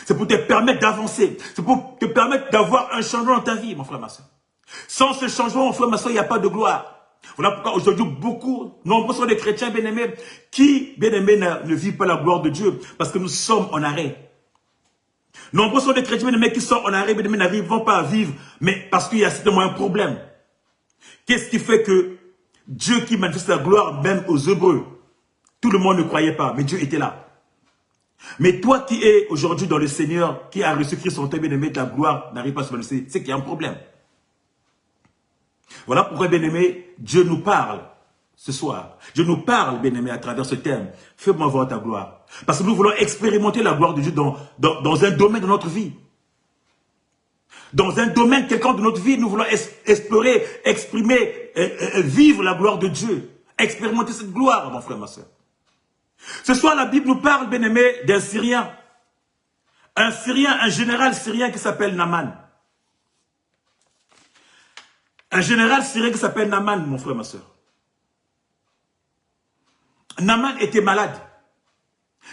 C'est pour te permettre d'avancer. C'est pour te permettre d'avoir un changement dans ta vie, mon frère, ma soeur. Sans ce changement, mon frère, ma soeur, il n'y a pas de gloire. Voilà pourquoi aujourd'hui, nombreux sont des chrétiens, bien-aimés, qui, bien-aimés, ne vivent pas la gloire de Dieu. Parce que nous sommes en arrêt. Nombreux sont des chrétiens, bien-aimés, qui sont en arrêt, bien-aimés, n'arrivent pas à vivre. Mais parce qu'il y a certainement un problème. Qu'est-ce qui fait que Dieu qui manifeste la gloire, même aux Hébreux, tout le monde ne croyait pas, mais Dieu était là. Mais toi qui es aujourd'hui dans le Seigneur, qui a reçu Christ en toi, bien-aimé, ta gloire n'arrive pas à se manifester, c'est qu'il y a un problème. Voilà pourquoi, bien-aimé, Dieu nous parle ce soir. Dieu nous parle, bien-aimé, à travers ce thème. Fais-moi voir ta gloire. Parce que nous voulons expérimenter la gloire de Dieu dans un domaine de notre vie. Dans un domaine quelconque de notre vie, nous voulons explorer, exprimer, vivre la gloire de Dieu. Expérimenter cette gloire, mon frère, ma soeur. Ce soir, la Bible nous parle, bien-aimé, d'un Syrien. Un Syrien, un général syrien qui s'appelle Naaman. Un général syrien qui s'appelle Naaman, mon frère, ma soeur. Naaman était malade.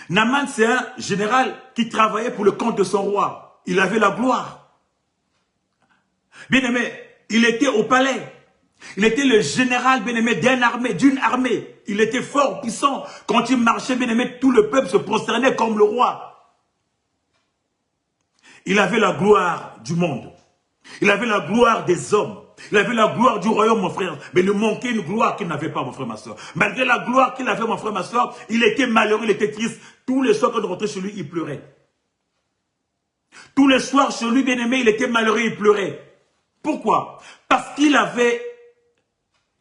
Naaman, c'est un général qui travaillait pour le compte de son roi. Il avait la gloire. Bien-aimé, il était au palais. Il était le général, bien-aimé, d'une armée. Il était fort, puissant. Quand il marchait, bien-aimé, tout le peuple se prosternait comme le roi. Il avait la gloire du monde. Il avait la gloire des hommes. Il avait la gloire du royaume, mon frère. Mais il manquait une gloire qu'il n'avait pas, mon frère, ma soeur. Malgré la gloire qu'il avait, mon frère, ma soeur, il était malheureux, il était triste. Tous les soirs, quand il rentrait chez lui, il pleurait. Tous les soirs, chez lui, bien-aimé, il était malheureux, il pleurait. Pourquoi? Parce qu'il avait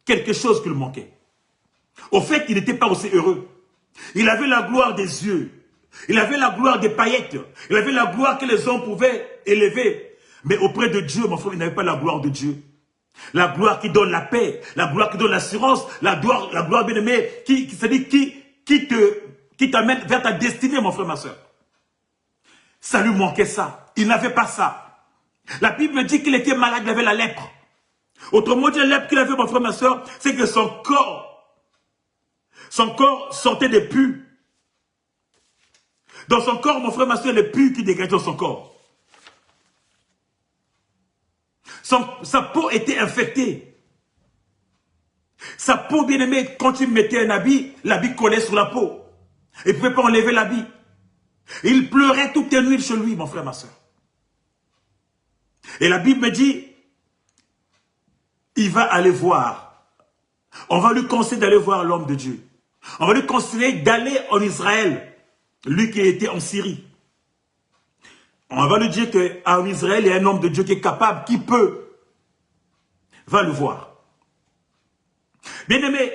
quelque chose qui lui manquait. Au fait, il n'était pas aussi heureux. Il avait la gloire des yeux. Il avait la gloire des paillettes. Il avait la gloire que les hommes pouvaient élever. Mais auprès de Dieu, mon frère, il n'avait pas la gloire de Dieu. La gloire qui donne la paix, la gloire qui donne l'assurance, la gloire bien-aimée qui t'amène vers ta destinée, mon frère, ma soeur. Ça lui manquait ça. Il n'avait pas ça. La Bible me dit qu'il était malade, il avait la lèpre. Autrement dit, la lèpre qu'il avait, mon frère, ma soeur, c'est que son corps sortait des pus. Dans son corps, mon frère, ma soeur, les pus qui dégageaient dans son corps. Sa peau était infectée. Sa peau, bien-aimée, quand il mettait un habit, l'habit collait sur la peau. Il ne pouvait pas enlever l'habit. Il pleurait toutes les nuits chez lui, mon frère, ma soeur. Et la Bible me dit, il va aller voir. On va lui conseiller d'aller voir l'homme de Dieu. On va lui conseiller d'aller en Israël, lui qui était en Syrie. On va lui dire qu'en Israël, il y a un homme de Dieu qui est capable, qui peut. Va le voir. Bien-aimé,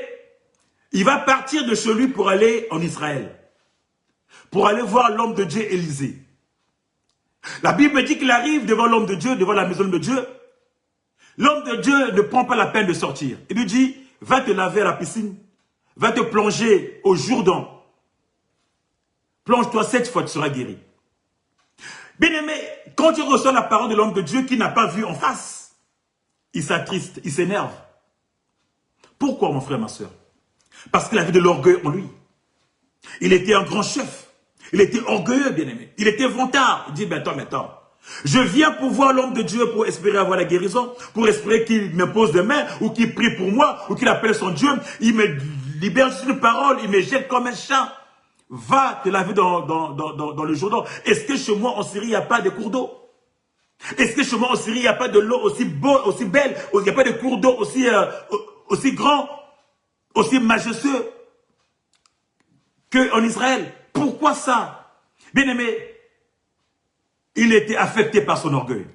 il va partir de chez lui pour aller en Israël. Pour aller voir l'homme de Dieu Élisée. La Bible dit qu'il arrive devant l'homme de Dieu, devant la maison de Dieu. L'homme de Dieu ne prend pas la peine de sortir. Il lui dit, va te laver à la piscine. Va te plonger au Jourdain. Plonge-toi 7 fois, tu seras guéri. Bien-aimé, quand tu reçois la parole de l'homme de Dieu qui n'a pas vu en face, il s'attriste, il s'énerve. Pourquoi, mon frère, ma soeur? Parce qu'il avait de l'orgueil en lui. Il était un grand chef. Il était orgueilleux, bien-aimé. Il était vantard. Il dit, mais attends. Je viens pour voir l'homme de Dieu pour espérer avoir la guérison, pour espérer qu'il me pose des mains, ou qu'il prie pour moi, ou qu'il appelle son Dieu. Il me libère sur une parole, il me jette comme un chat. Va te laver dans le Jourdain. Est-ce que chez moi en Syrie, il n'y a pas de cours d'eau? Est-ce que chez moi en Syrie, il n'y a pas de l'eau aussi belle, il n'y a pas de cours d'eau aussi grand, aussi majestueux qu'en Israël? Pourquoi ça? Bien-aimé, il était affecté par son orgueil.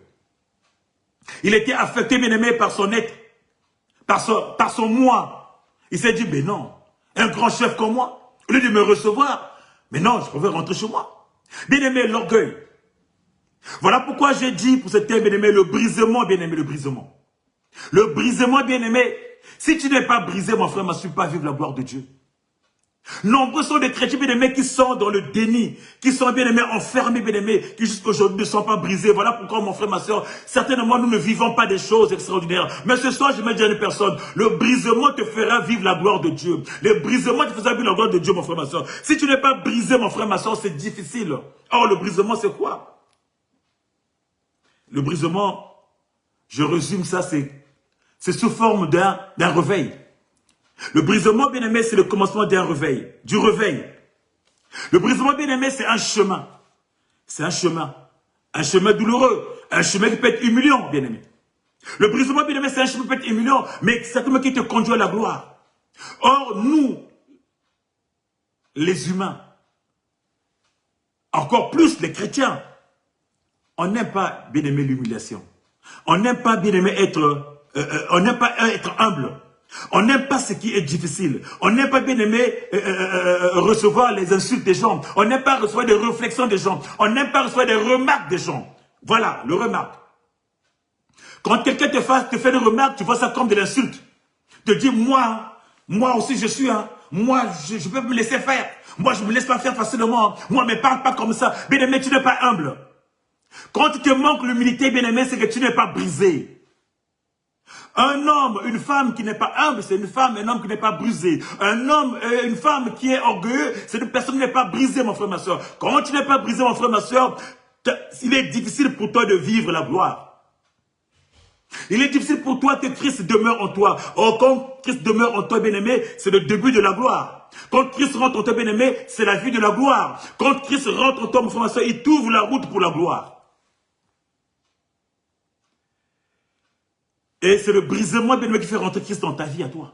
Il était affecté, bien-aimé, par son être, par son moi. Il s'est dit, mais non, un grand chef comme moi, au lieu de me recevoir, mais non, je préfère rentrer chez moi. Bien-aimé, l'orgueil. Voilà pourquoi j'ai dit pour ce thème, bien-aimé, le brisement, bien-aimé, le brisement. Le brisement, bien-aimé, si tu n'es pas brisé, mon frère, ne suis pas vivre la gloire de Dieu. Nombreux sont les chrétiens, bien-aimés, qui sont dans le déni, qui sont, bien-aimés, enfermés, bien-aimés, qui jusqu'aujourd'hui ne sont pas brisés. Voilà pourquoi, mon frère, ma soeur, certainement, nous ne vivons pas des choses extraordinaires. Mais ce soir, je me dis à une personne, le brisement te fera vivre la gloire de Dieu. Le brisement te fera vivre la gloire de Dieu, mon frère, ma soeur. Si tu n'es pas brisé, mon frère, ma soeur, c'est difficile. Or, le brisement, c'est quoi? Le brisement, je résume ça, c'est sous forme d'un réveil. Le brisement, bien-aimé, c'est le commencement d'un réveil, du réveil. Le brisement, bien-aimé, c'est un chemin. C'est un chemin douloureux, un chemin qui peut être humiliant, bien-aimé. Le brisement, bien-aimé, c'est un chemin qui peut être humiliant, mais certainement qui te conduit à la gloire. Or, nous, les humains, encore plus les chrétiens, on n'aime pas, bien-aimé, l'humiliation. On n'aime pas, bien-aimé, être humble. On n'aime pas ce qui est difficile. On n'aime pas, bien-aimé, recevoir les insultes des gens. On n'aime pas recevoir des réflexions des gens. On n'aime pas recevoir des remarques des gens. Voilà, le remarque. Quand quelqu'un te fait des remarques, tu vois ça comme de l'insulte. Te dis, moi aussi je suis, moi je peux me laisser faire. Moi je ne me laisse pas faire facilement. Moi ne me parle pas comme ça. Bien-aimé, tu n'es pas humble. Quand tu te manques l'humilité, bien-aimé, c'est que tu n'es pas brisé. Un homme, une femme qui n'est pas humble, c'est une femme, un homme qui n'est pas brisé. Un homme, une femme qui est orgueilleux, c'est une personne qui n'est pas brisée, mon frère, ma soeur. Quand tu n'es pas brisé, mon frère, ma soeur, il est difficile pour toi de vivre la gloire. Il est difficile pour toi que Christ demeure en toi. Or, quand Christ demeure en toi, bien-aimé, c'est le début de la gloire. Quand Christ rentre en toi, bien-aimé, c'est la vie de la gloire. Quand Christ rentre en toi, mon frère, ma soeur, il t'ouvre la route pour la gloire. Et c'est le brisement, bien-aimé, qui fait rentrer Christ dans ta vie à toi.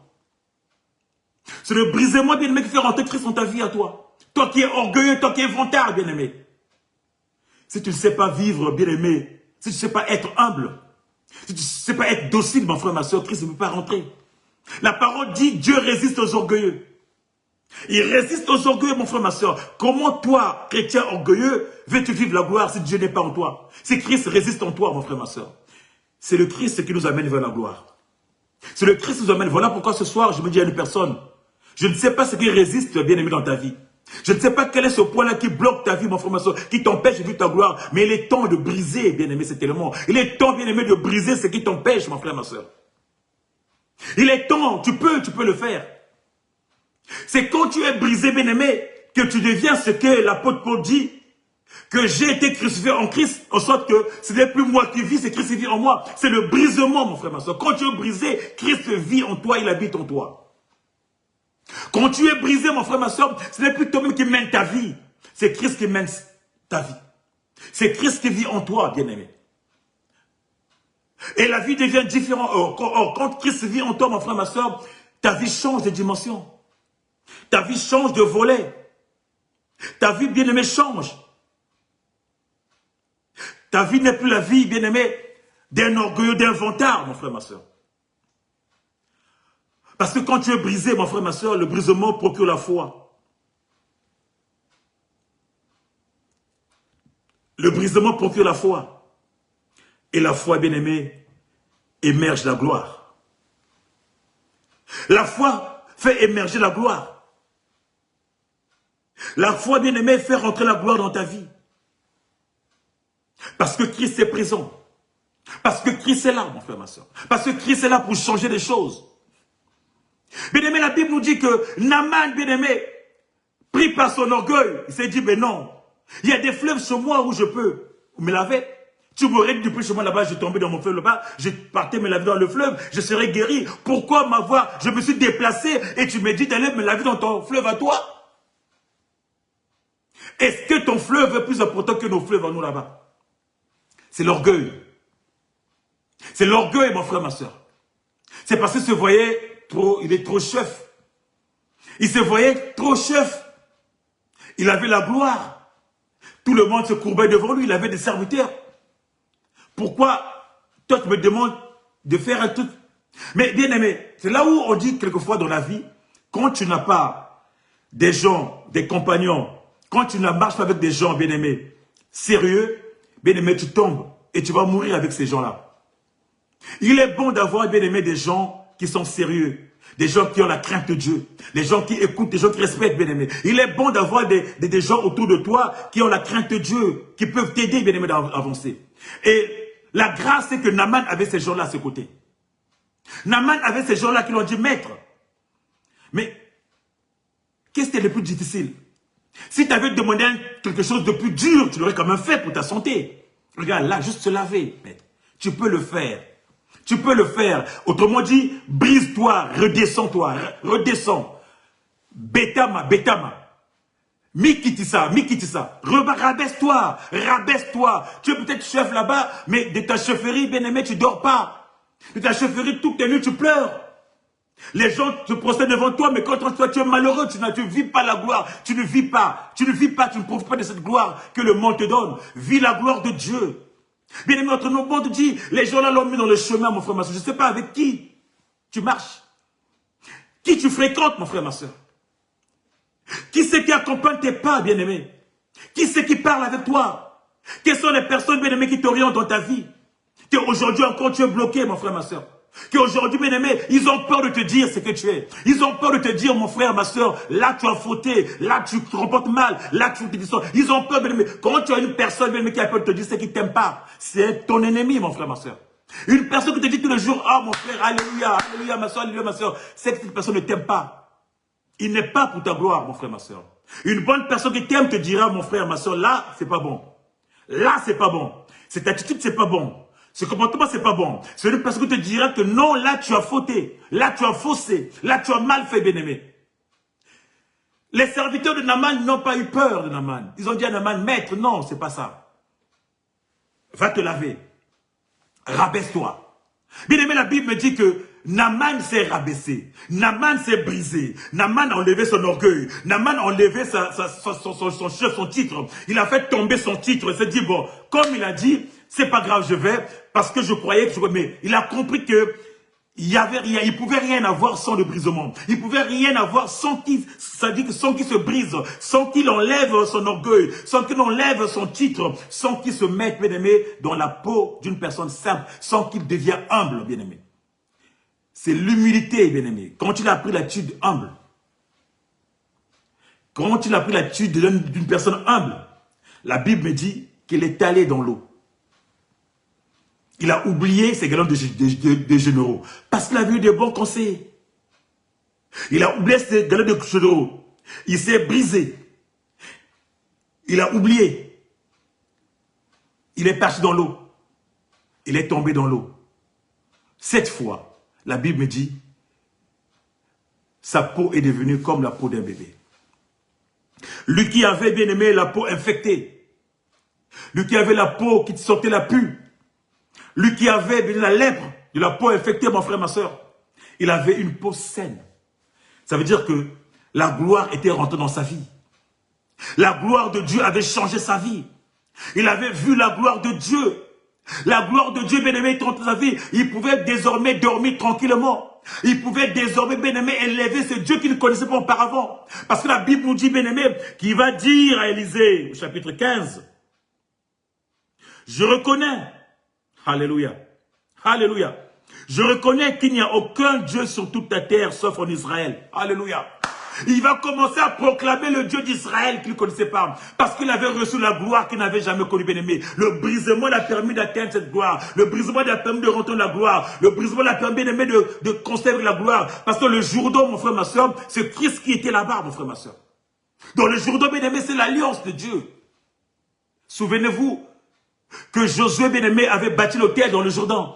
C'est le brisement, bien-aimé, qui fait rentrer Christ dans ta vie à toi. Toi qui es orgueilleux, toi qui es vantard, bien-aimé. Si tu ne sais pas vivre, bien-aimé, si tu ne sais pas être humble, si tu ne sais pas être docile, mon frère, ma soeur, Christ ne peut pas rentrer. La parole dit, Dieu résiste aux orgueilleux. Il résiste aux orgueilleux, mon frère, ma soeur. Comment toi, chrétien orgueilleux, veux-tu vivre la gloire si Dieu n'est pas en toi? Si Christ résiste en toi, mon frère, ma soeur. C'est le Christ qui nous amène vers la gloire. C'est le Christ qui nous amène. Voilà pourquoi ce soir, je me dis à une personne, je ne sais pas ce qui résiste, bien-aimé, dans ta vie. Je ne sais pas quel est ce point-là qui bloque ta vie, mon frère, ma soeur, qui t'empêche de vivre ta gloire. Mais il est temps de briser, bien-aimé, cet élément. Il est temps, bien-aimé, de briser ce qui t'empêche, mon frère, ma soeur. Il est temps, tu peux le faire. C'est quand tu es brisé, bien-aimé, que tu deviens ce que l'apôtre Paul dit, que j'ai été crucifié en Christ, en sorte que ce n'est plus moi qui vis, c'est Christ qui vit en moi. C'est le brisement, mon frère, ma soeur. Quand tu es brisé, Christ vit en toi, il habite en toi. Quand tu es brisé, mon frère, ma soeur, ce n'est plus toi-même qui mène ta vie. C'est Christ qui mène ta vie. C'est Christ qui vit en toi, bien-aimé. Et la vie devient différente. Quand Christ vit en toi, mon frère, ma soeur, ta vie change de dimension. Ta vie change de volet. Ta vie, bien-aimé, change. Ta vie n'est plus la vie, bien-aimé, d'un orgueilleux, d'un vantard, mon frère, ma soeur. Parce que quand tu es brisé, mon frère, ma soeur, le brisement procure la foi. Le brisement procure la foi. Et la foi, bien-aimé, émerge la gloire. La foi fait émerger la gloire. La foi, bien-aimé, fait rentrer la gloire dans ta vie. Parce que Christ est présent. Parce que Christ est là, mon frère, ma soeur. Parce que Christ est là pour changer les choses. Bien-aimé, la Bible nous dit que Naaman, bien-aimé, pris par son orgueil, il s'est dit, mais non, il y a des fleuves sur moi où je peux me laver. Tu m'aurais dit depuis chez moi là-bas, je tombais dans mon fleuve là-bas, je partais me laver dans le fleuve, je serais guéri. Pourquoi m'avoir, je me suis déplacé et tu me dis d'aller me laver dans ton fleuve à toi? Est-ce que ton fleuve est plus important que nos fleuves à nous là-bas? C'est l'orgueil. C'est l'orgueil, mon frère, ma soeur. C'est parce qu'il se voyait trop, il est trop chef. Il se voyait trop chef. Il avait la gloire. Tout le monde se courbait devant lui, il avait des serviteurs. Pourquoi toi tu me demandes de faire un truc? Mais bien aimé, c'est là où on dit quelquefois dans la vie, quand tu n'as pas des gens, des compagnons, quand tu ne marches pas avec des gens, bien aimés, sérieux, bien aimé, tu tombes et tu vas mourir avec ces gens-là. Il est bon d'avoir, bien aimé, des gens qui sont sérieux, des gens qui ont la crainte de Dieu, des gens qui écoutent, des gens qui respectent, bien aimé. Il est bon d'avoir des gens autour de toi qui ont la crainte de Dieu, qui peuvent t'aider, bien aimé, d'avancer. Et la grâce, c'est que Naaman avait ces gens-là à ses côtés. Naaman avait ces gens-là qui lui ont dit, maître, mais qu'est-ce qui est le plus difficile? Si tu avais demandé quelque chose de plus dur, tu l'aurais quand même fait pour ta santé. Regarde, là, juste se laver, maître. Tu peux le faire. Tu peux le faire. Autrement dit, brise-toi, redescends-toi, redescends. Betama, betama. Mikitisa, mikitisa. Rabaisse-toi, rabaisse-toi. Tu es peut-être chef là-bas, mais de ta chefferie, bien-aimé, tu ne dors pas. De ta chefferie, toutes les nuits, tu pleures. Les gens te procèdent devant toi, mais quand toi tu es malheureux, tu ne vis pas la gloire, tu ne vis pas, tu ne profites pas de cette gloire que le monde te donne. Vis la gloire de Dieu. Bien aimé, notre monde dit, les gens là l'ont mis dans le chemin, mon frère, ma soeur. Je ne sais pas avec qui tu marches, qui tu fréquentes, mon frère, ma soeur. Qui c'est qui accompagne tes pas, bien aimé? Qui c'est qui parle avec toi? Quelles sont les personnes, bien aimées, qui t'orientent dans ta vie? Qu'aujourd'hui encore tu es bloqué, mon frère, ma soeur. Qu'aujourd'hui, bien aimé, ils ont peur de te dire ce que tu es. Ils ont peur de te dire, mon frère, ma soeur, là tu as fauté, là tu te comportes mal, là tu te dis ça. Ils ont peur, bien aimé. Quand tu as une personne, bien aimé, qui a peur de te dire ce qui ne t'aime pas, c'est ton ennemi, mon frère, ma soeur. Une personne qui te dit tous les jours, ah mon frère, alléluia, alléluia, ma soeur, c'est que cette personne ne t'aime pas. Il n'est pas pour ta gloire, mon frère, ma soeur. Une bonne personne qui t'aime te dira, mon frère, ma soeur, là, c'est pas bon. Là, c'est pas bon. Cette attitude, c'est pas bon. Ce comportement, c'est pas bon. C'est une personne qui te dira que non, là, tu as fauté. Là, tu as faussé. Là, tu as mal fait, bien-aimé. Les serviteurs de Naaman n'ont pas eu peur de Naaman. Ils ont dit à Naaman, maître, non, c'est pas ça. Va te laver. Rabaisse-toi. Bien-aimé, la Bible me dit que Naaman s'est rabaissé. Naaman s'est brisé. Naaman a enlevé son orgueil. Naaman a enlevé son titre. Il a fait tomber son titre. Il s'est dit, bon, comme il a dit, c'est pas grave, je vais, parce que je croyais que je... Mais il a compris que il y avait rien, il pouvait rien avoir sans le brisement. Il pouvait rien avoir sans qu'il, ça dit que sans qu'il se brise, sans qu'il enlève son orgueil, sans qu'il enlève son titre, sans qu'il se mette, bien aimé, dans la peau d'une personne simple, sans qu'il devienne humble, bien aimé. C'est l'humilité, bien aimé. Quand il a pris l'attitude humble, quand il a pris l'attitude d'une personne humble, la Bible me dit qu'il est allé dans l'eau. Il a oublié ses galons de généraux. Parce qu'il a vu des bons conseillers. Il a oublié ses galons de généraux. Il s'est brisé. Il a oublié. Il est parti dans l'eau. Il est tombé dans l'eau. Cette fois, la Bible me dit, sa peau est devenue comme la peau d'un bébé. Lui qui avait bien aimé la peau infectée. Lui qui avait la peau qui sortait la pue. Lui qui avait la lèpre, de la peau infectée, mon frère, ma soeur, il avait une peau saine. Ça veut dire que la gloire était rentrée dans sa vie. La gloire de Dieu avait changé sa vie. Il avait vu la gloire de Dieu. La gloire de Dieu, bien-aimé, était rentrée dans sa vie. Il pouvait désormais dormir tranquillement. Il pouvait désormais, bien-aimé, élever ce Dieu qu'il ne connaissait pas auparavant. Parce que la Bible nous dit, bien-aimé, qu'il va dire à Élisée, au chapitre 15, je reconnais. Alléluia. Alléluia. Je reconnais qu'il n'y a aucun Dieu sur toute la terre sauf en Israël. Alléluia. Il va commencer à proclamer le Dieu d'Israël qu'il ne connaissait pas. Parce qu'il avait reçu la gloire qu'il n'avait jamais connue, bien-aimé. Le brisement l'a permis d'atteindre cette gloire. Le brisement l'a permis de rentrer dans la gloire. Le brisement l'a permis, bien-aimé, de conserver la gloire. Parce que le Jourdain, mon frère, ma soeur, c'est Christ qui était là-bas, mon frère, ma soeur. Donc le Jourdain, bien-aimé, c'est l'alliance de Dieu. Souvenez-vous que Josué, bien-aimé, avait bâti l'autel dans le Jourdain.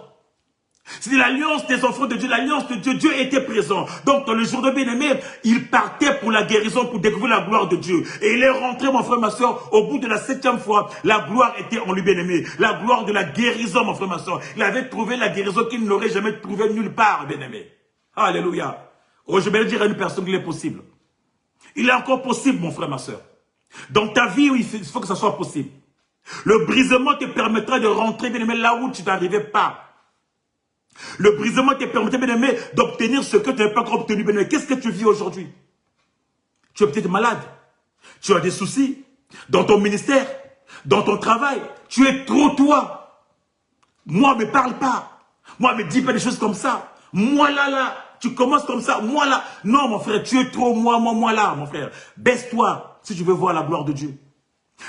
C'était l'alliance des enfants de Dieu, l'alliance de Dieu. Dieu était présent. Donc, dans le Jourdain, bien-aimé, il partait pour la guérison, pour découvrir la gloire de Dieu. Et il est rentré, mon frère, ma soeur, au bout de la 7e fois, la gloire était en lui, bien-aimé. La gloire de la guérison, mon frère, ma soeur. Il avait trouvé la guérison qu'il n'aurait jamais trouvée nulle part, bien-aimé. Alléluia. Oh, je vais dire à une personne qu'il est possible. Il est encore possible, mon frère, ma soeur. Dans ta vie, il faut que ça soit possible. Le brisement te permettra de rentrer, bien-aimé, là où tu n'arrivais pas. Le brisement te permettra, bien-aimé, d'obtenir ce que tu n'avais pas encore obtenu, bien-aimé. Qu'est-ce que tu vis aujourd'hui? Tu es peut-être malade. Tu as des soucis dans ton ministère, dans ton travail. Tu es trop toi. Moi, ne me parle pas. Moi, ne me dis pas des choses comme ça. Moi, là. Tu commences comme ça. Moi, là. Non, mon frère, tu es trop moi, là, mon frère. Baisse-toi si tu veux voir la gloire de Dieu.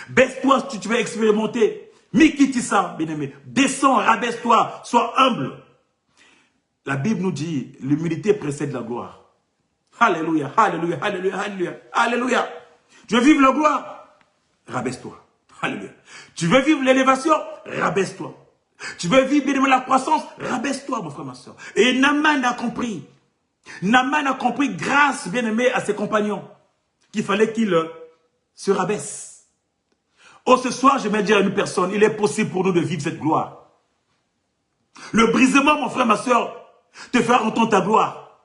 Baisse-toi si tu veux expérimenter. Mikitissa, bien-aimé. Descends, rabaisse-toi, sois humble. La Bible nous dit, l'humilité précède la gloire. Alléluia, alléluia, alléluia, alléluia, alléluia. Tu veux vivre la gloire? Rabaisse-toi. Alléluia. Tu veux vivre l'élévation? Rabaisse-toi. Tu veux vivre, bien-aimé, la croissance? Rabaisse-toi, mon frère, ma soeur. Et Naaman a compris. Naaman a compris grâce, bien-aimé, à ses compagnons, qu'il fallait qu'il se rabaisse. Oh, ce soir, je vais dire à une personne, il est possible pour nous de vivre cette gloire. Le brisement, mon frère, ma soeur, te fera entendre ta gloire.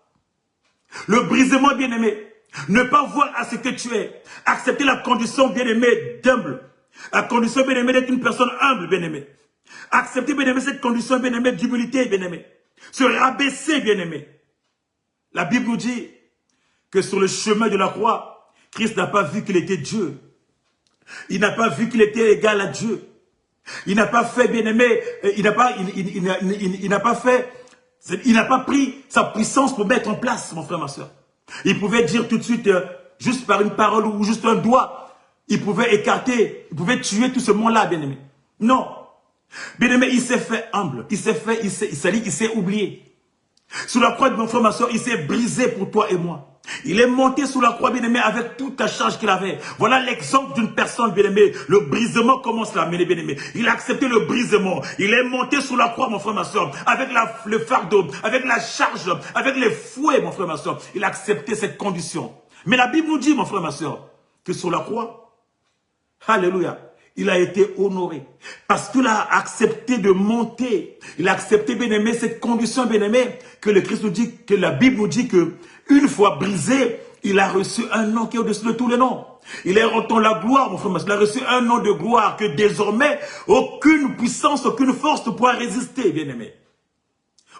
Le brisement, bien-aimé, ne pas voir à ce que tu es. Accepter la condition, bien-aimé, d'humble. La condition, bien-aimé, d'être une personne humble, bien-aimé. Accepter, bien-aimé, cette condition, bien-aimé, d'humilité, bien-aimé. Se rabaisser, bien-aimé. La Bible nous dit que sur le chemin de la croix, Christ n'a pas vu qu'il était Dieu. Il n'a pas vu qu'il était égal à Dieu. Il n'a pas fait, bien-aimé, il n'a pas pris sa puissance pour mettre en place, mon frère, ma soeur. Il pouvait dire tout de suite, juste par une parole ou juste un doigt, il pouvait écarter, il pouvait tuer tout ce monde-là, bien-aimé. Non. Bien-aimé, il s'est fait humble. Il s'est oublié. Sous la croix de mon frère, ma soeur, il s'est brisé pour toi et moi. Il est monté sous la croix, bien-aimé, avec toute la charge qu'il avait. Voilà l'exemple d'une personne, bien-aimé. Le brisement commence là, bien-aimé. Il a accepté le brisement. Il est monté sous la croix, mon frère, ma soeur, avec le fardeau, avec la charge, avec les fouets, mon frère, ma soeur. Il a accepté cette condition. Mais la Bible nous dit, mon frère, ma soeur, que sur la croix, alléluia, il a été honoré. Parce qu'il a accepté de monter. Il a accepté, bien-aimé, cette condition, bien-aimé, que le Christ nous dit, que la Bible nous dit que une fois brisé, il a reçu un nom qui est au-dessus de tous les noms. Il est rentré dans la gloire, mon frère. Il a reçu un nom de gloire que désormais, aucune puissance, aucune force ne pourra résister, bien-aimé.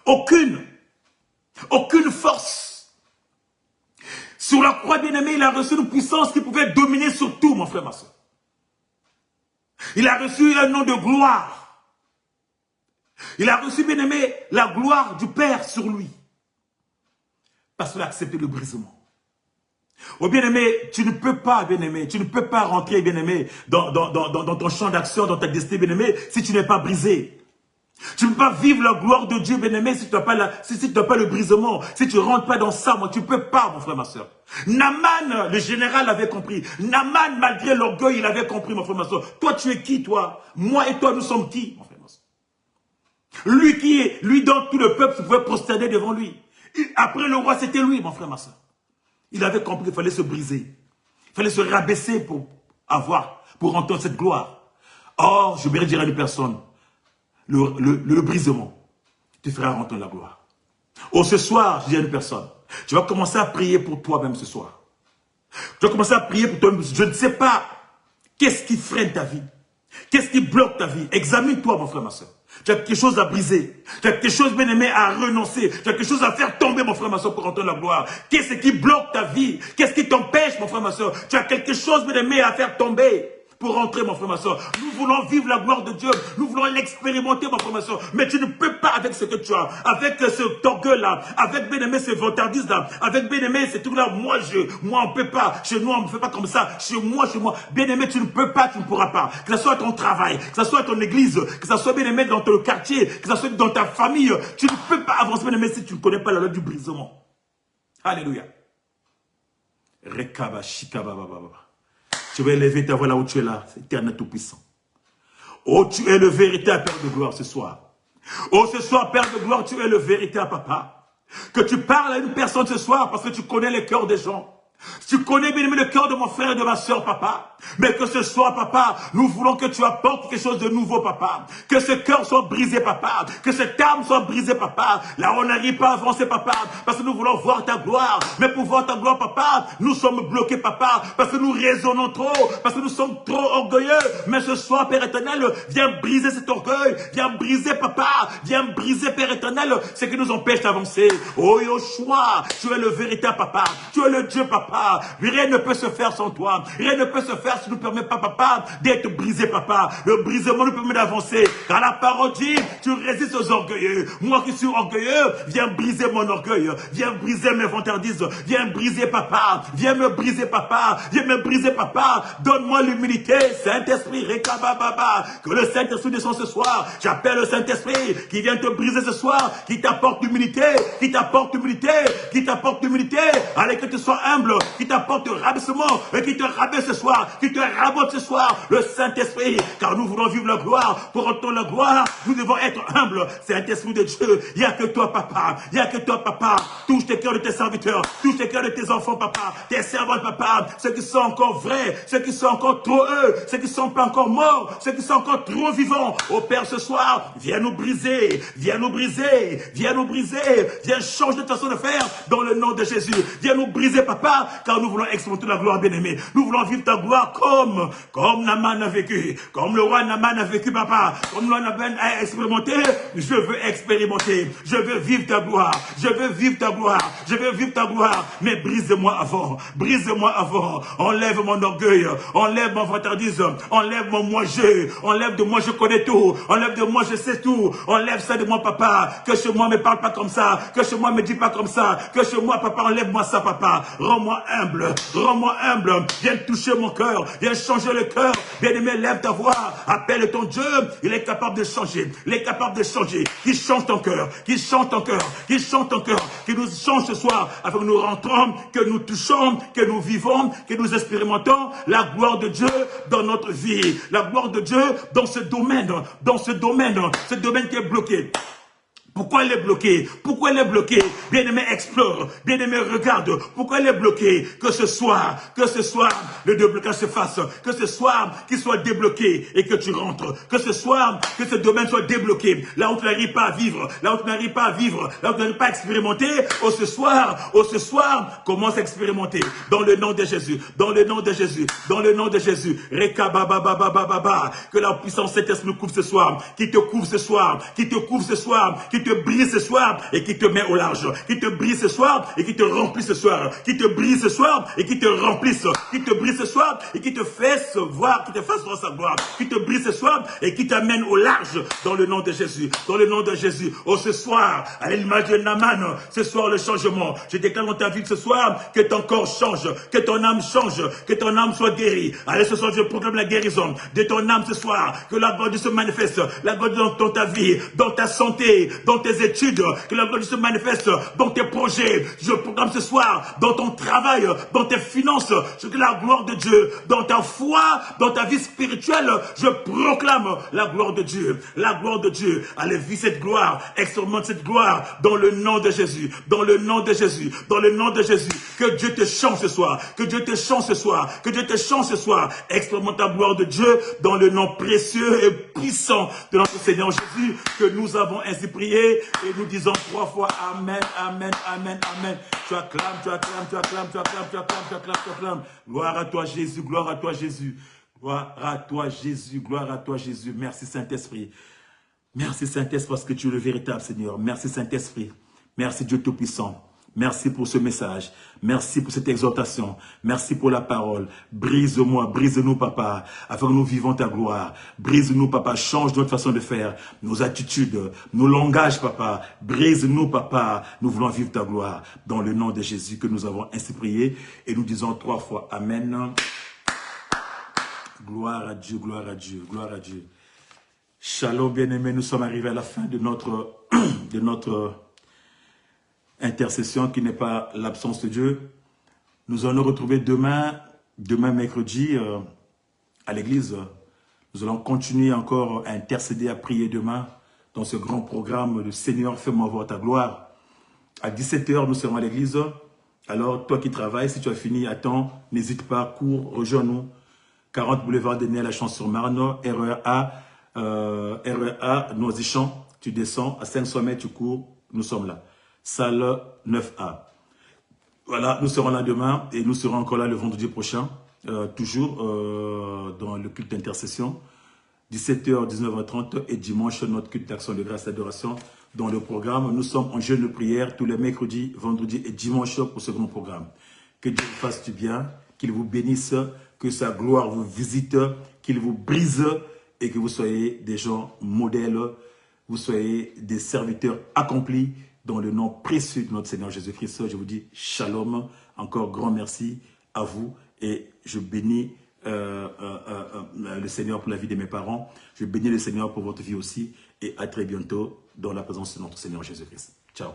Aucune force. Sur la croix, bien-aimé, il a reçu une puissance qui pouvait dominer sur tout, mon frère, ma soeur. Il a reçu un nom de gloire. Il a reçu, bien-aimé, la gloire du Père sur lui. Parce qu'il a accepté le brisement. Oh bien-aimé, tu ne peux pas, bien-aimé, tu ne peux pas rentrer, bien-aimé, dans ton champ d'action, dans ta destinée, bien-aimé, si tu n'es pas brisé. Tu ne peux pas vivre la gloire de Dieu, bien-aimé, si tu n'as pas, pas le brisement. Si tu ne rentres pas dans ça, moi, tu ne peux pas, mon frère, ma soeur. Naaman, le général, avait compris. Naaman, malgré l'orgueil, il avait compris, mon frère, ma soeur. Toi, tu es qui, toi? Moi et toi, nous sommes qui, mon frère, ma soeur? Lui, dans tout le peuple, se pouvait prosterner devant lui. Après le roi, c'était lui, mon frère, ma soeur. Il avait compris qu'il fallait se briser. Il fallait se rabaisser pour entendre cette gloire. Or, je vais dire à une personne, le brisement te fera entendre la gloire. Oh, ce soir, je dis à une personne, tu vas commencer à prier pour toi-même ce soir. Tu vas commencer à prier pour toi-même. Je ne sais pas qu'est-ce qui freine ta vie. Qu'est-ce qui bloque ta vie. Examine-toi, mon frère, ma soeur. Tu as quelque chose à briser. Tu as quelque chose, bien aimé, à renoncer. Tu as quelque chose à faire tomber, mon frère, ma soeur, pour entendre la gloire. Qu'est-ce qui bloque ta vie? Qu'est-ce qui t'empêche, mon frère, ma soeur? Tu as quelque chose, bien aimé, à faire tomber pour rentrer, mon frère, ma soeur. Nous voulons vivre la gloire de Dieu. Nous voulons l'expérimenter, mon frère, ma soeur. Mais tu ne peux pas avec ce que tu as. Avec ce orgueil-là. Avec, bien aimé, ce vantardisme-là. Avec, bien aimé, ces trucs-là. Moi, on ne peut pas. Chez nous, on ne fait pas comme ça. Chez moi. Bien aimé, tu ne peux pas, tu ne pourras pas. Que ce soit ton travail, que ce soit ton église, que ce soit, bien aimé, dans ton quartier, que ce soit dans ta famille. Tu ne peux pas avancer, bien aimé, si tu ne connais pas la loi du brisement. Alléluia. Rekaba, shikaba, baba. Tu vas élever ta voix là où tu es là, c'est éternel tout-puissant. Oh, tu es le véritable Père de gloire ce soir. Oh, ce soir, Père de gloire, tu es le véritable Papa. Que tu parles à une personne ce soir parce que tu connais les cœurs des gens. Tu connais bien le cœur de mon frère et de ma soeur, papa. Mais que ce soit, papa, nous voulons que tu apportes quelque chose de nouveau, papa. Que ce cœur soit brisé, papa. Que cette âme soit brisée, papa. Là, on n'arrive pas à avancer, papa. Parce que nous voulons voir ta gloire. Mais pour voir ta gloire, papa, nous sommes bloqués, papa. Parce que nous raisonnons trop. Parce que nous sommes trop orgueilleux. Mais ce soir, Père éternel, viens briser cet orgueil. Viens briser, papa. Viens briser, Père éternel, ce qui nous empêche d'avancer. Oh, Yoshua, tu es le véritable papa. Tu es le Dieu, papa. Rien ne peut se faire sans toi. Rien ne peut se faire si tu ne permets pas, papa, d'être brisé, papa. Le brisement nous permet d'avancer. Car la parole dit, tu résistes aux orgueilleux. Moi qui suis orgueilleux, viens briser mon orgueil. Viens briser mes vantardises. Viens briser, papa. Viens me briser, papa. Viens me briser, papa. Donne-moi l'humilité, Saint-Esprit. Rekabababa. Que le Saint-Esprit descende ce soir. J'appelle le Saint-Esprit qui vient te briser ce soir. Qui t'apporte l'humilité. Qui t'apporte l'humilité. Qui t'apporte l'humilité. Allez, que tu sois humble. Qui t'apporte rabaissement et qui te rabaisse ce soir, qui te rabote ce soir, le Saint-Esprit, car nous voulons vivre la gloire. Pour entendre la gloire, nous devons être humbles. Saint-Esprit de Dieu, il n'y a que toi, papa, il n'y a que toi, papa. Touche les cœurs de tes serviteurs, touche les cœurs de tes enfants, papa, tes servants, papa, ceux qui sont encore vrais, ceux qui sont encore trop eux, ceux qui ne sont pas encore morts, ceux qui sont encore trop vivants. Ô Père, ce soir, viens nous briser, viens nous briser, viens nous briser, viens changer de façon de faire dans le nom de Jésus. Viens nous briser, papa, car nous voulons expérimenter la gloire, bien-aimée. Nous voulons vivre ta gloire comme Naaman a vécu, comme le roi Naaman a vécu, papa, comme le roi Naaman a expérimenté je veux expérimenter, je veux vivre ta gloire, je veux vivre ta gloire, je veux vivre ta gloire, mais brise-moi avant, enlève mon orgueil, enlève mon fratardisme, enlève mon moi-je, enlève de moi je connais tout, enlève de moi je sais tout, enlève ça de moi papa, que chez moi me parle pas comme ça, que chez moi me dis pas comme ça, que chez moi papa, enlève-moi ça papa, rends-moi humble, viens toucher mon cœur, viens changer le cœur, bien-aimé, lève ta voix, appelle ton Dieu, il est capable de changer, qu'il change ton cœur, qu'il change ton cœur, qu'il nous change ce soir, afin que nous rentrons, que nous touchons, que nous vivons, que nous expérimentons la gloire de Dieu dans notre vie, la gloire de Dieu dans ce domaine qui est bloqué. Pourquoi elle est bloquée? Bien-aimé, explore. Bien-aimé, regarde. Pourquoi elle est bloquée? Que ce soir, le déblocage se fasse. Que ce soir, qu'il soit débloqué et que tu rentres. Que ce soir, que ce domaine soit débloqué. Là où tu n'arrives pas à vivre. Là où tu n'arrives pas à expérimenter. Ce soir, commence à expérimenter. Dans le nom de Jésus. Rekababababababa. Que la puissance de cet esprit nous couvre ce soir. Qui te couvre ce soir. Qui te brise ce soir et qui te met au large, qui te brise ce soir et qui te remplit ce soir, qui te brise ce soir et qui te remplisse, qui te brise ce soir et qui te fasse voir, qui te fasse voir sa gloire, qui te brise ce soir et qui t'amène au large dans le nom de Jésus, Oh, ce soir, à l'image de Naaman, ce soir le changement. Je déclare dans ta vie ce soir que ton corps change, que ton âme change, que ton âme soit guérie. Allez, ce soir, je proclame la guérison de ton âme ce soir, que la gloire de Dieu se manifeste, la gloire de Dieu dans ta vie, dans ta santé, dans tes études, que la gloire de Dieu se manifeste dans tes projets. Je proclame ce soir, dans ton travail, dans tes finances, que la gloire de Dieu, dans ta foi, dans ta vie spirituelle, je proclame la gloire de Dieu. Allez, vis cette gloire, expérimente cette gloire, dans le nom de Jésus, que Dieu te change ce soir, expérimente la gloire de Dieu, dans le nom précieux et puissant de notre Seigneur Jésus, que nous avons ainsi prié. Et nous disons 3 fois Amen. Tu acclames. Gloire à toi Jésus. Merci Saint-Esprit. Parce que tu es le véritable Seigneur. Merci Saint-Esprit. Merci Dieu Tout-Puissant. Merci pour ce message. Merci pour cette exhortation. Merci pour la parole. Brise-nous, papa, afin que nous vivons ta gloire. Brise-nous, papa. Change notre façon de faire, nos attitudes, nos langages, papa. Brise-nous, papa. Nous voulons vivre ta gloire. Dans le nom de Jésus que nous avons ainsi prié. Et nous disons 3 fois Amen. Gloire à Dieu. Shalom, bien-aimés. Nous sommes arrivés à la fin de notre intercession qui n'est pas l'absence de Dieu. Nous allons nous retrouver demain mercredi à l'église. Nous allons continuer encore à intercéder, à prier demain dans ce grand programme de Seigneur, fais-moi voir ta gloire. À 17 h, nous serons à l'église. Alors, toi qui travailles, si tu as fini à temps, n'hésite pas, cours, rejoins-nous. 40 boulevard des Nez à la Champs-sur-Marne, REA, Noisy-Champs. Tu descends à 500 mètres, tu cours, nous sommes là. Salle 9A. Voilà, nous serons là demain et nous serons encore là le vendredi prochain, toujours dans le culte d'intercession, 17 h, 19 h 30 et dimanche, notre culte d'action de grâce et d'adoration dans le programme. Nous sommes en jeûne de prière tous les mercredis, vendredis et dimanche pour ce grand programme. Que Dieu vous fasse du bien, qu'il vous bénisse, que sa gloire vous visite, qu'il vous brise et que vous soyez des gens modèles, vous soyez des serviteurs accomplis. Dans le nom précieux de notre Seigneur Jésus-Christ, je vous dis shalom, encore grand merci à vous et je bénis le Seigneur pour la vie de mes parents, je bénis le Seigneur pour votre vie aussi et à très bientôt dans la présence de notre Seigneur Jésus-Christ. Ciao.